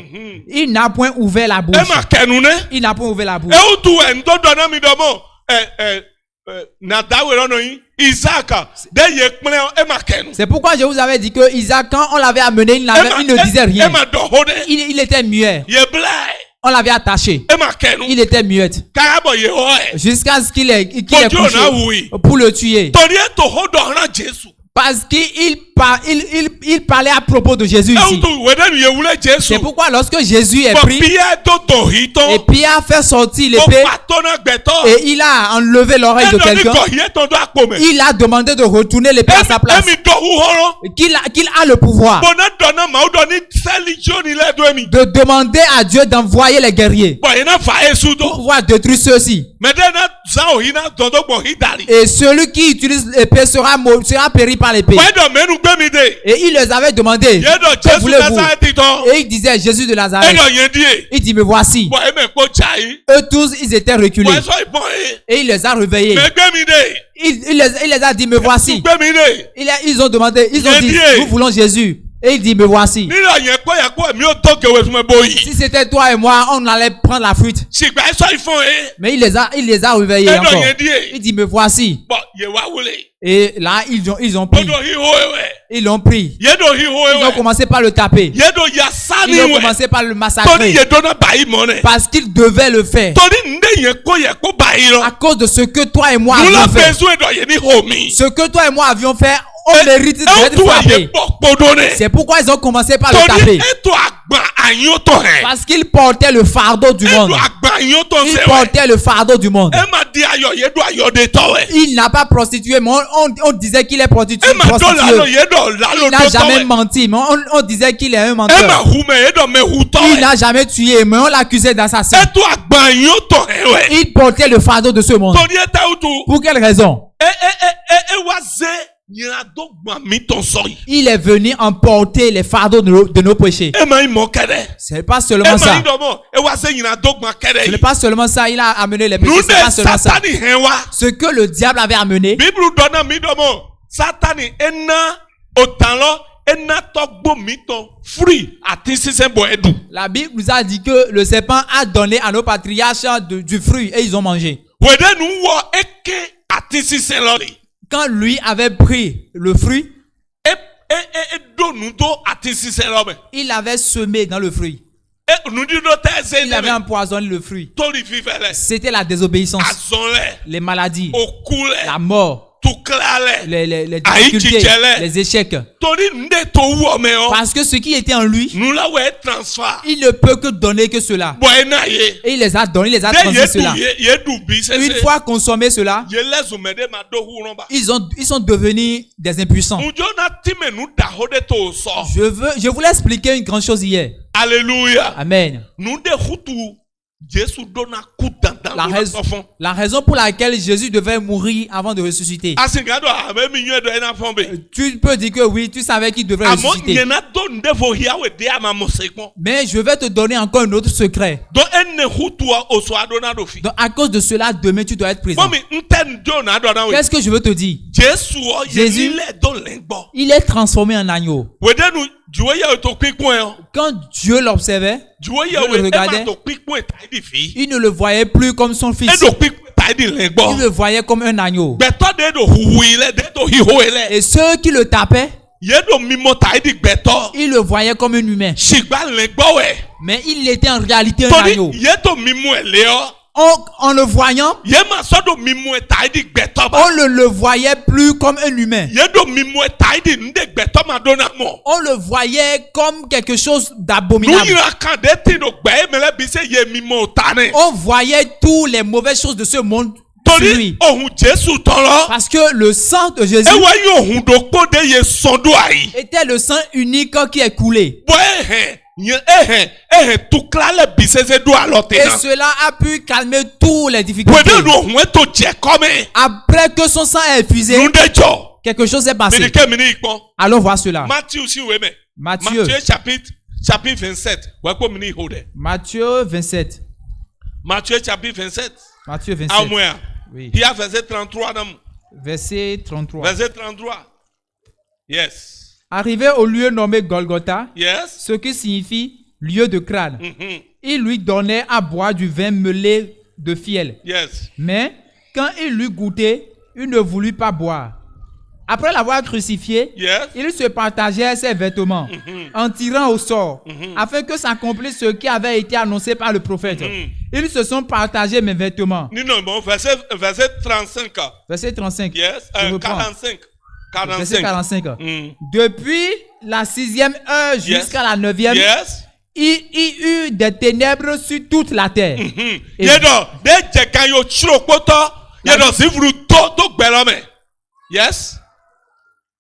[SPEAKER 2] Il n'a point ouvert la bouche.
[SPEAKER 1] Emma kenune.
[SPEAKER 2] Il n'a point ouvert la bouche.
[SPEAKER 1] E utu endo dona mi do mo. Na dawe rono yi. Isaac de ye kple Emma kenu.
[SPEAKER 2] C'est pourquoi je vous avais dit que Isaac, quand on l'avait amené, il ne disait rien.
[SPEAKER 1] Emma do hode.
[SPEAKER 2] Il était muet.
[SPEAKER 1] Ye blai.
[SPEAKER 2] On l'avait attaché.
[SPEAKER 1] Emma kenu.
[SPEAKER 2] Il était muet.
[SPEAKER 1] Karabo ye hoe.
[SPEAKER 2] Jusqu'à ce qu'il ait
[SPEAKER 1] Bojo na
[SPEAKER 2] couché
[SPEAKER 1] oui.
[SPEAKER 2] pour le tuer.
[SPEAKER 1] Tori to hodo ran Jesu.
[SPEAKER 2] Parce qu'il parlait à propos de Jésus
[SPEAKER 1] E
[SPEAKER 2] ici.
[SPEAKER 1] utu wedenu ye wule Jesu.
[SPEAKER 2] C'est pourquoi lorsque Jésus est
[SPEAKER 1] Bo
[SPEAKER 2] pris
[SPEAKER 1] Pierre to to hito.
[SPEAKER 2] et Pierre a fait sortir
[SPEAKER 1] O
[SPEAKER 2] l'épée
[SPEAKER 1] patona gbeto.
[SPEAKER 2] et il a enlevé l'oreille de
[SPEAKER 1] Eno ni
[SPEAKER 2] quelqu'un,
[SPEAKER 1] ko ye to do akpome.
[SPEAKER 2] il a demandé de retourner l'épée à sa place.
[SPEAKER 1] Emi do hu horo.
[SPEAKER 2] Qu'il a le pouvoir
[SPEAKER 1] Bona dona ma udoni seli joni le do emi.
[SPEAKER 2] de demander à Dieu d'envoyer les guerriers
[SPEAKER 1] Bo ina fa esu
[SPEAKER 2] pour
[SPEAKER 1] do.
[SPEAKER 2] pouvoir détruire ceux-ci.
[SPEAKER 1] Medena zao hina dondo bo hidali.
[SPEAKER 2] Et celui qui utilise l'épée sera péri par l'épée.
[SPEAKER 1] Wedo menu gbe mi de.
[SPEAKER 2] Et il les avait demandé,
[SPEAKER 1] Yedo
[SPEAKER 2] que
[SPEAKER 1] Jesu
[SPEAKER 2] voulez-vous?
[SPEAKER 1] Nazareth to.
[SPEAKER 2] Et il disait, Jésus de Nazareth.
[SPEAKER 1] Eno yendie.
[SPEAKER 2] Il dit, me voici.
[SPEAKER 1] Bo eme ko chai.
[SPEAKER 2] Eux tous, ils étaient reculés.
[SPEAKER 1] Bo so ipon e.
[SPEAKER 2] Et il les a réveillés.
[SPEAKER 1] Me gbe mi de.
[SPEAKER 2] Il les a dit, me voici.
[SPEAKER 1] Gbe mi de.
[SPEAKER 2] Ils ont demandé, ils ont dit,
[SPEAKER 1] Jésus.
[SPEAKER 2] nous voulons Jésus. Et il dit, me voici.
[SPEAKER 1] Nilo yen ko ya quoi mieux donc que vous me boy.
[SPEAKER 2] Si c'était toi et moi, on allait prendre la fuite.
[SPEAKER 1] Si ben ça ils font
[SPEAKER 2] Mais il les a réveillés
[SPEAKER 1] Et
[SPEAKER 2] encore.
[SPEAKER 1] donc, il dit,
[SPEAKER 2] Il dit, me voici.
[SPEAKER 1] bon, il va rouler.
[SPEAKER 2] Et là, ils ont
[SPEAKER 1] Bon,
[SPEAKER 2] pris.
[SPEAKER 1] donc, il ouais.
[SPEAKER 2] Ils l'ont pris.
[SPEAKER 1] Il donc il
[SPEAKER 2] Ils ont
[SPEAKER 1] ouais.
[SPEAKER 2] commencé par le taper.
[SPEAKER 1] Il donc il y a ça
[SPEAKER 2] Ils
[SPEAKER 1] ni
[SPEAKER 2] ont
[SPEAKER 1] ouais.
[SPEAKER 2] commencé par le
[SPEAKER 1] Tony
[SPEAKER 2] massacrer.
[SPEAKER 1] il donne baï monnaie.
[SPEAKER 2] Parce qu'ils devaient le faire.
[SPEAKER 1] Tony nde yẹ ko baï
[SPEAKER 2] À
[SPEAKER 1] lo.
[SPEAKER 2] cause de ce que toi et moi
[SPEAKER 1] Nous la
[SPEAKER 2] avions fait.
[SPEAKER 1] besoin de yẹ ni homi.
[SPEAKER 2] Ce que toi et moi avions fait, on mérite d'être
[SPEAKER 1] toi yẹ
[SPEAKER 2] frappé.
[SPEAKER 1] bọ kpodone.
[SPEAKER 2] C'est pourquoi ils ont commencé par le
[SPEAKER 1] Tony
[SPEAKER 2] taper.
[SPEAKER 1] eto agba anyo to hẹ.
[SPEAKER 2] Parce qu'ils portaient le fardeau du monde.
[SPEAKER 1] Eto agba anyo to
[SPEAKER 2] Ils
[SPEAKER 1] se wẹ.
[SPEAKER 2] portaient le fardeau du monde.
[SPEAKER 1] E ma di ayọ̀ yẹ do ayọ̀ de tọ wẹ.
[SPEAKER 2] Il n'a pas prostitué, mais on disait qu'il est prostitué.
[SPEAKER 1] E ma do lalo
[SPEAKER 2] prostitué.
[SPEAKER 1] yẹ do lalo
[SPEAKER 2] Il n'a
[SPEAKER 1] do tọ
[SPEAKER 2] jamais
[SPEAKER 1] wẹ.
[SPEAKER 2] menti, mais on disait qu'il est un
[SPEAKER 1] E ma
[SPEAKER 2] menteur.
[SPEAKER 1] hu mẹ yẹ do mẹ hu tọ
[SPEAKER 2] Il
[SPEAKER 1] wẹ.
[SPEAKER 2] n'a jamais tué, mais on l'accusait d'assassin.
[SPEAKER 1] Eto agba anyo to hẹ wẹ.
[SPEAKER 2] Il portait le fardeau de ce monde.
[SPEAKER 1] Tony eta utu.
[SPEAKER 2] Pour quelle raison?
[SPEAKER 1] E wa ze yẹn do gba mi tọ sọ yìí.
[SPEAKER 2] Il est venu emporter les fardeaux de nos péchés.
[SPEAKER 1] E ma yi mọ kẹdẹ.
[SPEAKER 2] Ce n'est pas
[SPEAKER 1] E
[SPEAKER 2] seulement
[SPEAKER 1] ma
[SPEAKER 2] ça.
[SPEAKER 1] yi dọ mọ. E wa ze yìnyín do gba kẹdẹ
[SPEAKER 2] Ce n'est
[SPEAKER 1] yìí.
[SPEAKER 2] pas seulement ça. Il a amené les péchés.
[SPEAKER 1] Nous
[SPEAKER 2] Ce n'est pas
[SPEAKER 1] de
[SPEAKER 2] seulement ça.
[SPEAKER 1] satani hẹn wa.
[SPEAKER 2] Ce que le diable avait amené,
[SPEAKER 1] Bible dɔnna mi dɔ mɔ satani ena otan lɔ ena tɔgbo mi tɔ fruit ati sisan bɔ edu.
[SPEAKER 2] la Bible nous a dit que le serpent a donné à nos patriarches du fruit et ils ont mangé.
[SPEAKER 1] Wɛdɛ nu wɔ eke ati sisan lɔ de.
[SPEAKER 2] Quand lui avait pris le fruit,
[SPEAKER 1] Do nu do ati sisan lɔ mɛ.
[SPEAKER 2] il avait semé dans le fruit.
[SPEAKER 1] Nudi do tɛ se
[SPEAKER 2] Il
[SPEAKER 1] ne
[SPEAKER 2] avait
[SPEAKER 1] mɛ.
[SPEAKER 2] empoisonné le fruit.
[SPEAKER 1] Tori fifɛ lɛ.
[SPEAKER 2] C'était la désobéissance,
[SPEAKER 1] Azɔn lɛ.
[SPEAKER 2] les maladies,
[SPEAKER 1] Oku lɛ.
[SPEAKER 2] la mort,
[SPEAKER 1] Tukla lɛ.
[SPEAKER 2] les
[SPEAKER 1] Aïe,
[SPEAKER 2] difficultés,
[SPEAKER 1] tchitchele.
[SPEAKER 2] les échecs.
[SPEAKER 1] Tori nu de to wɔ mɛ yɔ.
[SPEAKER 2] Parce que ce qui était en lui,
[SPEAKER 1] Nu la wɛ transfer.
[SPEAKER 2] il ne peut que donner que cela.
[SPEAKER 1] Bɔ ena ye.
[SPEAKER 2] Et il les a donnés, il les a
[SPEAKER 1] De
[SPEAKER 2] transmis
[SPEAKER 1] ye
[SPEAKER 2] cela.
[SPEAKER 1] du ye du bi sese.
[SPEAKER 2] Une fois consommé cela,
[SPEAKER 1] Ye lɛ zumɛ de ma do hu rɔba.
[SPEAKER 2] ils sont devenus des impuissants.
[SPEAKER 1] Njona time nu da ho de to sɔ.
[SPEAKER 2] Je voulais expliquer une grande chose hier.
[SPEAKER 1] Alléluia.
[SPEAKER 2] Amen.
[SPEAKER 1] Nu de hutu Jésus donna coup dandan.
[SPEAKER 2] La raison pour laquelle Jésus devait mourir avant de ressusciter.
[SPEAKER 1] Asingado ame mi nyo do ena fombe.
[SPEAKER 2] Tu peux dire que oui, tu savais qu'il devrait
[SPEAKER 1] Amo
[SPEAKER 2] ressusciter.
[SPEAKER 1] nyena do ndevo hiawe de ama mosekmo.
[SPEAKER 2] Mais je vais te donner encore un autre secret.
[SPEAKER 1] Do enne hutu oso adona do fi.
[SPEAKER 2] Donc à cause de cela, demain tu dois être présent.
[SPEAKER 1] Mami nten do na do na we.
[SPEAKER 2] Qu'est-ce que je veux te dire?
[SPEAKER 1] Jésus
[SPEAKER 2] Jésus,
[SPEAKER 1] il est dans l'engbo.
[SPEAKER 2] il est transformé en agneau.
[SPEAKER 1] Wedenu juwe ya to kwikwen.
[SPEAKER 2] Quand Dieu l'observait,
[SPEAKER 1] Juwe ya
[SPEAKER 2] Dieu
[SPEAKER 1] we
[SPEAKER 2] le regardait.
[SPEAKER 1] to kwikwen ta di fi.
[SPEAKER 2] il ne le voyait plus comme son fils.
[SPEAKER 1] E do kwikwen ta di l'engbo.
[SPEAKER 2] Il le voyait comme un agneau.
[SPEAKER 1] Beto de do huhu ile de do hiho ile.
[SPEAKER 2] Et ceux qui le tapaient,
[SPEAKER 1] Ye do mimo ta di beto.
[SPEAKER 2] il le voyait comme un humain.
[SPEAKER 1] Shigba l'engbo we.
[SPEAKER 2] Mais il était en réalité un agneau.
[SPEAKER 1] Toni ye to mimo eleo.
[SPEAKER 2] En le voyant,
[SPEAKER 1] Yema sodo mimwe taidi gbetoba.
[SPEAKER 2] on ne le voyait plus comme un humain.
[SPEAKER 1] Yedo mimwe taidi nde gbetoma dona mo.
[SPEAKER 2] On le voyait comme quelque chose
[SPEAKER 1] Nu
[SPEAKER 2] d'abominable.
[SPEAKER 1] yira kande ti no gbe mele bise ye mimo tane.
[SPEAKER 2] On voyait toutes les mauvaises choses de ce monde sur
[SPEAKER 1] Toni
[SPEAKER 2] lui.
[SPEAKER 1] ohun Jesu tolo.
[SPEAKER 2] Parce que le sang de Jésus
[SPEAKER 1] Ewa yo ohun do pode ye sondo ayi.
[SPEAKER 2] était le sang unique qui est coulé.
[SPEAKER 1] Bo tukla le bise se do alote
[SPEAKER 2] Et
[SPEAKER 1] na.
[SPEAKER 2] cela a pu calmer toutes les difficultés.
[SPEAKER 1] Wede no ohun to je come.
[SPEAKER 2] Après que son sang est épuisé,
[SPEAKER 1] Nu de jo.
[SPEAKER 2] quelque chose est passé.
[SPEAKER 1] Mini ke mini ipon.
[SPEAKER 2] Allons voir cela.
[SPEAKER 1] Matthieu si we me.
[SPEAKER 2] Matthieu.
[SPEAKER 1] chapitre 27. Wa ko mini hode.
[SPEAKER 2] Matthieu 27.
[SPEAKER 1] Matthieu chapitre 27.
[SPEAKER 2] Matthieu 27.
[SPEAKER 1] Amoya.
[SPEAKER 2] Oui.
[SPEAKER 1] Il y a verset 33 dans
[SPEAKER 2] Verset 33.
[SPEAKER 1] verset 33. Yes.
[SPEAKER 2] Arrivé au lieu nommé Golgotha,
[SPEAKER 1] Yes.
[SPEAKER 2] ce qui signifie lieu de crâne,
[SPEAKER 1] Mhm.
[SPEAKER 2] il lui donnait à boire du vin mêlé de fiel.
[SPEAKER 1] Yes.
[SPEAKER 2] Mais quand il l'eut goûté, il ne voulut pas boire. Après l'avoir crucifié,
[SPEAKER 1] Yes.
[SPEAKER 2] il se partageait ses vêtements en tirant au sort, afin que s'accomplisse ce qui avait été annoncé par le prophète. Ils se sont partagés mes vêtements.
[SPEAKER 1] Non, bon, verset 35.
[SPEAKER 2] Verset 35.
[SPEAKER 1] Yes.
[SPEAKER 2] Je reprends.
[SPEAKER 1] 45.
[SPEAKER 2] Verset
[SPEAKER 1] 45.
[SPEAKER 2] 45.
[SPEAKER 1] Mm.
[SPEAKER 2] Depuis la 6e heure jusqu'à la 9e,
[SPEAKER 1] Yes.
[SPEAKER 2] il y eut des ténèbres sur toute la terre.
[SPEAKER 1] Mhm.
[SPEAKER 2] Et-
[SPEAKER 1] Yedo, de jekan yo chiro poto. Yedo si vru to gbelome. Yes.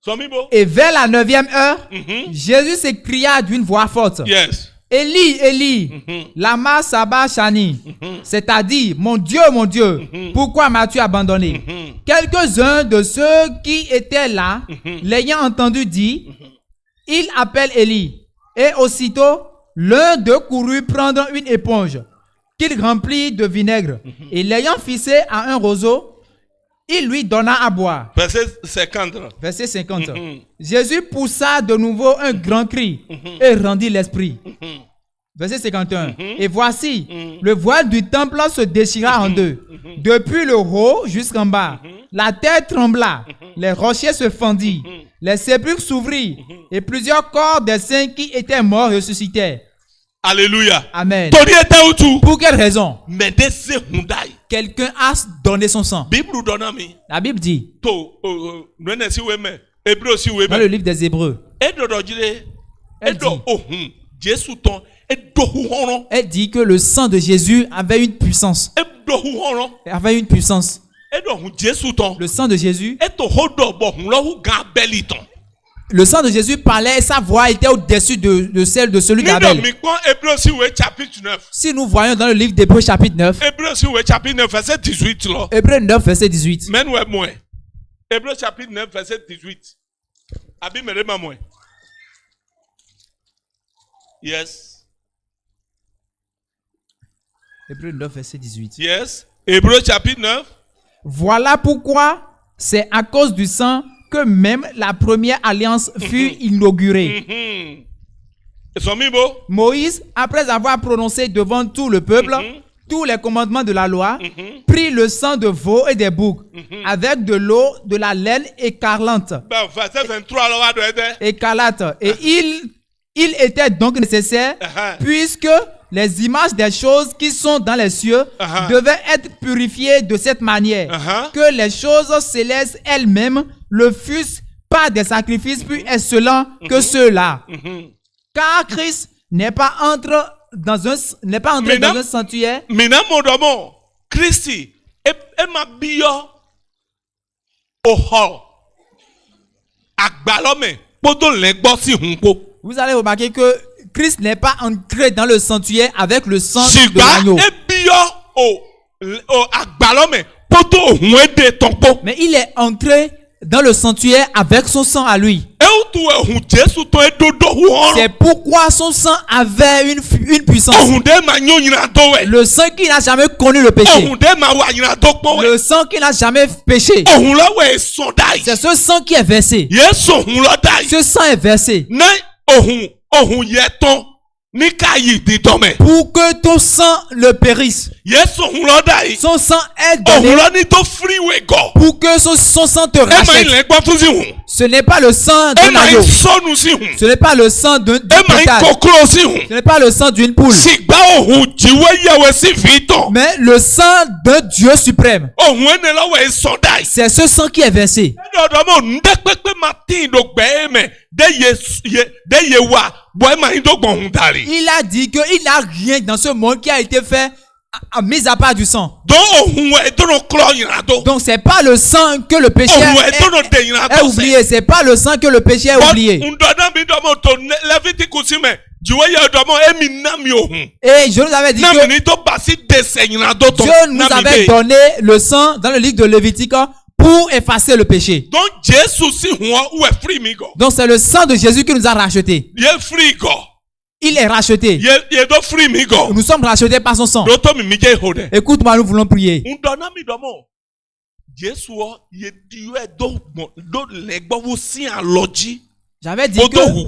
[SPEAKER 1] Somibo.
[SPEAKER 2] Et vers la 9e heure,
[SPEAKER 1] Mhm.
[SPEAKER 2] Jésus s'écria d'une voix forte.
[SPEAKER 1] Yes.
[SPEAKER 2] Élie, Élie, lama sabachthani, c'est-à-dire, mon Dieu, pourquoi m'as-tu abandonné? Quelques-uns de ceux qui étaient là, l'ayant entendu dire, il appelle Élie. Et aussitôt, l'un d'eux courut prendre une éponge qu'il remplit de vinaigre, et l'ayant fixée à un roseau, Il lui donna à boire.
[SPEAKER 1] Verset 50.
[SPEAKER 2] Verset 50. Jésus poussa de nouveau un grand cri et rendit l'esprit. Verset 51. Et voici, le voile du temple se déchira en deux, depuis le haut jusqu'en bas. La terre trembla, les rochers se fendirent, les sépulcres s'ouvrirent, et plusieurs corps des saints qui étaient morts ressuscitèrent.
[SPEAKER 1] Alléluia.
[SPEAKER 2] Amen.
[SPEAKER 1] Tony était où tout?
[SPEAKER 2] Pour quelle raison?
[SPEAKER 1] Mais des Hyundai.
[SPEAKER 2] Quelqu'un a donné son sang.
[SPEAKER 1] Bible donne mi.
[SPEAKER 2] La Bible dit,
[SPEAKER 1] To nene si weme. Hébreu si weme.
[SPEAKER 2] dans le livre des Hébreux,
[SPEAKER 1] Edo jire.
[SPEAKER 2] Elle
[SPEAKER 1] Edo
[SPEAKER 2] dit.
[SPEAKER 1] ohun. Jésus ton. Edo huhono.
[SPEAKER 2] elle dit que le sang de Jésus avait une puissance.
[SPEAKER 1] Edo huhono.
[SPEAKER 2] Avait une puissance.
[SPEAKER 1] Edo hun Jésus ton.
[SPEAKER 2] Le sang de Jésus,
[SPEAKER 1] Eto hodo bo hun lo hu gan beli ton.
[SPEAKER 2] le sang de Jésus parlait et sa voix était au-dessus de celle de celui
[SPEAKER 1] Nido
[SPEAKER 2] d'Abel.
[SPEAKER 1] mi kon Hébreu si we chapitre 9.
[SPEAKER 2] Si nous voyons dans le livre d'Hébreux chapitre 9,
[SPEAKER 1] Hébreu si we chapitre 9 verset 18 là.
[SPEAKER 2] Hébreux 9 verset 18.
[SPEAKER 1] Men ouais moins. Hébreu chapitre 9 verset 18. Abi mere ma moins. Yes.
[SPEAKER 2] Hébreux 9 verset 18.
[SPEAKER 1] Yes. Hébreu chapitre 9.
[SPEAKER 2] Voilà pourquoi c'est à cause du sang que même la première alliance fut inaugurée.
[SPEAKER 1] Et son mibo.
[SPEAKER 2] Moïse, après avoir prononcé devant tout le peuple tous les commandements de la loi, prit le sang de veaux et des boucs avec de l'eau, de la laine écarlate.
[SPEAKER 1] Ben verset 23 là doit être.
[SPEAKER 2] Écarlate. Et il était donc nécessaire, puisque les images des choses qui sont dans les cieux devaient être purifiées de cette manière, que les choses célestes elles-mêmes le fussent par des sacrifices plus excellents que ceux-là. Car Christ n'est pas entré dans un sanctuaire.
[SPEAKER 1] Mina modomo Christi e ma bio oho agbalome podo legbo si hunpo.
[SPEAKER 2] Vous allez remarquer que Christ n'est pas entré dans le sanctuaire avec le sang de
[SPEAKER 1] Sigba
[SPEAKER 2] l'agneau.
[SPEAKER 1] e bio o agbalome podo hunde tonpo.
[SPEAKER 2] Mais il est entré dans le sanctuaire avec son sang à lui.
[SPEAKER 1] E tu e hun Jésus to e dodo hu
[SPEAKER 2] C'est pourquoi son sang avait une puissance.
[SPEAKER 1] ohunde ma nyo nyina do we.
[SPEAKER 2] Le sang qui n'a jamais connu le péché.
[SPEAKER 1] Ohunde ma wa nyina do po we.
[SPEAKER 2] Le sang qui n'a jamais péché.
[SPEAKER 1] Ohun lo we so dai.
[SPEAKER 2] C'est ce sang qui est versé.
[SPEAKER 1] Yesu ohun lo dai.
[SPEAKER 2] Ce sang est versé
[SPEAKER 1] Na ohun yeton ni ka yi di tome.
[SPEAKER 2] pour que ton sang le périsse.
[SPEAKER 1] Yesu ohun lo dai.
[SPEAKER 2] Son sang est
[SPEAKER 1] Ohun
[SPEAKER 2] donné
[SPEAKER 1] lo ni to free we go.
[SPEAKER 2] pour que son sang te
[SPEAKER 1] E ma
[SPEAKER 2] rachète.
[SPEAKER 1] ile gbo fun si hun.
[SPEAKER 2] Ce n'est pas le sang
[SPEAKER 1] E
[SPEAKER 2] d'un
[SPEAKER 1] ma
[SPEAKER 2] agneau.
[SPEAKER 1] sonu si hun.
[SPEAKER 2] Ce n'est pas le sang d'un
[SPEAKER 1] E ma
[SPEAKER 2] bétail.
[SPEAKER 1] kokoro si hun.
[SPEAKER 2] Ce n'est pas le sang d'une poule.
[SPEAKER 1] Sigba ohun jiwe yewe si viton.
[SPEAKER 2] Mais le sang d'un Dieu suprême.
[SPEAKER 1] Ohun ene lo we so dai.
[SPEAKER 2] C'est ce sang qui est versé.
[SPEAKER 1] Dodomo nde pepe ma tin do gbe me de ye wa boy ma ndo gbon hun dari.
[SPEAKER 2] Il a dit qu'il n'a rien dans ce monde qui a été fait mis à part du sang.
[SPEAKER 1] Don ohun we dono klo yina do.
[SPEAKER 2] Donc c'est pas le sang que le péché
[SPEAKER 1] Ohun we dono de yina
[SPEAKER 2] est
[SPEAKER 1] do.
[SPEAKER 2] oublié. C'est pas le sang que le péché est oublié.
[SPEAKER 1] Ndona mi domo to Leviticus me jiwe ye domo emi na mi ohun.
[SPEAKER 2] Et je nous avais dit
[SPEAKER 1] Na mi
[SPEAKER 2] que
[SPEAKER 1] ni to basi dese yina do to.
[SPEAKER 2] Dieu nous avait donné le sang dans le livre de Lévitique pour effacer le péché.
[SPEAKER 1] Donc Jésus si huwa ou free mi go.
[SPEAKER 2] Donc c'est le sang de Jésus qui nous a rachetés.
[SPEAKER 1] Ye free go.
[SPEAKER 2] Il est racheté.
[SPEAKER 1] Ye do free mi go.
[SPEAKER 2] Nous sommes rachetés par son sang.
[SPEAKER 1] Do to mi je hode.
[SPEAKER 2] Écoute-moi, nous voulons prier.
[SPEAKER 1] Ndona mi domo. Jésus ye diwe do legbo wo si aloji.
[SPEAKER 2] J'avais dit
[SPEAKER 1] Bodo
[SPEAKER 2] que
[SPEAKER 1] hu.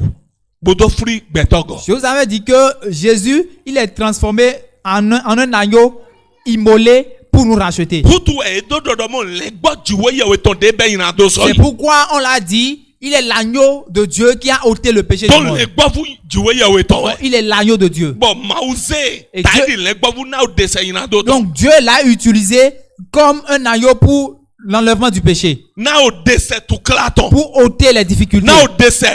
[SPEAKER 1] Bodo free betogo.
[SPEAKER 2] je vous avais dit que Jésus, il est transformé en un agneau immolé pour nous racheter.
[SPEAKER 1] Putu e do domo legbo jiwe ye we to de be yina do so.
[SPEAKER 2] C'est pourquoi on l'a dit, il est l'agneau de Dieu qui a ôté le péché du
[SPEAKER 1] Don
[SPEAKER 2] monde.
[SPEAKER 1] legbo fu jiwe ye we to we.
[SPEAKER 2] Il est l'agneau de Dieu.
[SPEAKER 1] Bon mause
[SPEAKER 2] Et
[SPEAKER 1] ta
[SPEAKER 2] Dieu-
[SPEAKER 1] di legbo fu na o de se yina do to.
[SPEAKER 2] Donc Dieu l'a utilisé comme un agneau pour l'enlèvement du péché,
[SPEAKER 1] Na o de se tu klaton.
[SPEAKER 2] pour ôter les difficultés,
[SPEAKER 1] Na o de se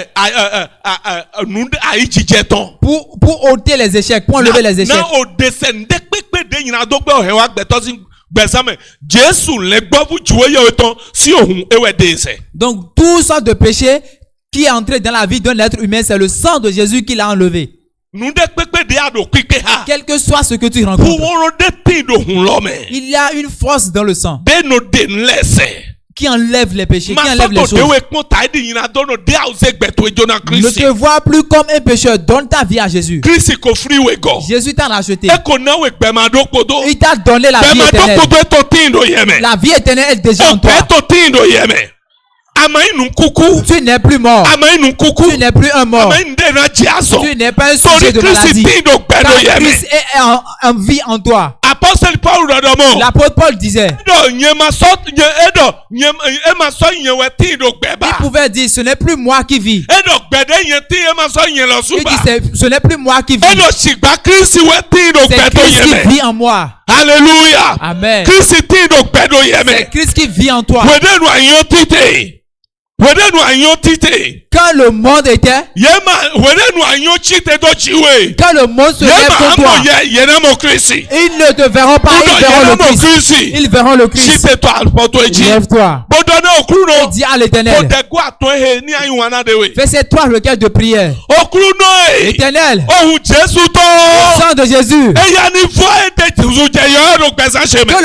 [SPEAKER 1] nunde ayi jije ton.
[SPEAKER 2] pour ôter les échecs, pour enlever les échecs.
[SPEAKER 1] Na o de se nde pepe de yina do gbe o he wa gbeto si gbesame. Jésus legbo fu jiwe ye we ton si ohun ewe de se.
[SPEAKER 2] Donc tout ça de péché qui est entré dans la vie d'un être humain, c'est le sang de Jésus qui l'a enlevé.
[SPEAKER 1] Nunde pepe de ado kike ha.
[SPEAKER 2] Quel que soit ce que tu
[SPEAKER 1] Fu
[SPEAKER 2] rencontres,
[SPEAKER 1] woro de ti do hun lo me.
[SPEAKER 2] il y a une force dans le sang.
[SPEAKER 1] De no de nlese.
[SPEAKER 2] qui enlève les péchés, qui enlève les
[SPEAKER 1] Masoto
[SPEAKER 2] choses.
[SPEAKER 1] dewe kpɔn ta edi yina dono de awuze gbɛto edzona
[SPEAKER 2] Ne
[SPEAKER 1] Kristi.
[SPEAKER 2] te vois plus comme un pécheur. Donne ta vie à Jésus.
[SPEAKER 1] Kristi ko firi we gɔ.
[SPEAKER 2] Jésus t'a racheté.
[SPEAKER 1] Eko nawe gbɛmado kpodo.
[SPEAKER 2] Il t'a donné la vie
[SPEAKER 1] Gbɛmado
[SPEAKER 2] éternelle.
[SPEAKER 1] kpodo eto tin do yɛmɛ.
[SPEAKER 2] La vie éternelle est déjà en
[SPEAKER 1] Ɔgbɛ
[SPEAKER 2] toi.
[SPEAKER 1] eto tin do yɛmɛ. Amainu kuku.
[SPEAKER 2] Tu n'es plus mort.
[SPEAKER 1] Amainu kuku.
[SPEAKER 2] Tu n'es plus un mort.
[SPEAKER 1] Amainu de na jɛ azɔ.
[SPEAKER 2] Tu n'es pas un
[SPEAKER 1] Sori
[SPEAKER 2] sujet de
[SPEAKER 1] Kristi
[SPEAKER 2] maladie.
[SPEAKER 1] tin do gbɛ do
[SPEAKER 2] Car
[SPEAKER 1] yɛmɛ.
[SPEAKER 2] Christ est en vie en toi.
[SPEAKER 1] Apostole Paul dɔdɔmɔ.
[SPEAKER 2] L'apôtre Paul disait,
[SPEAKER 1] Edo nyemasɔ nye edo nyem emasɔ nyewɛ tin do gbɛba.
[SPEAKER 2] il pouvait dire, ce n'est plus moi qui vis.
[SPEAKER 1] Edo gbɛde nye tin emasɔ nye lɔ
[SPEAKER 2] Il
[SPEAKER 1] suba.
[SPEAKER 2] dit, ce n'est plus moi qui vis.
[SPEAKER 1] Edo sigba Kristi wɛ tin do
[SPEAKER 2] C'est
[SPEAKER 1] gbɛ do
[SPEAKER 2] Christ qui
[SPEAKER 1] yɛmɛ.
[SPEAKER 2] vit en moi.
[SPEAKER 1] Hallelujah.
[SPEAKER 2] Amen.
[SPEAKER 1] Kristi tin do gbɛ do
[SPEAKER 2] C'est
[SPEAKER 1] yɛmɛ.
[SPEAKER 2] Christ qui vit en toi.
[SPEAKER 1] Wedenu anyo tite. Wedenu anyo tite.
[SPEAKER 2] Quand le monde était,
[SPEAKER 1] Yema wedenu anyo chite do chiwe.
[SPEAKER 2] quand le monde se lève
[SPEAKER 1] Yema
[SPEAKER 2] contre
[SPEAKER 1] amo
[SPEAKER 2] toi,
[SPEAKER 1] ye yenamo Kristi.
[SPEAKER 2] ils ne te verront pas, ils verront le
[SPEAKER 1] Yenamo
[SPEAKER 2] Christ.
[SPEAKER 1] Kristi.
[SPEAKER 2] Ils verront le Christ.
[SPEAKER 1] Chite to alpoto eji.
[SPEAKER 2] Lève-toi.
[SPEAKER 1] Bodone okruno.
[SPEAKER 2] Dis à l'Éternel.
[SPEAKER 1] Bodego atonhe ni ayuwana dewe.
[SPEAKER 2] Fais ces trois requêtes de prière.
[SPEAKER 1] Okruno e.
[SPEAKER 2] Éternel,
[SPEAKER 1] Ohun Jesu to.
[SPEAKER 2] sang de Jésus.
[SPEAKER 1] Eya ni fo ete tuzu je yo ro gbesa se me.
[SPEAKER 2] Que le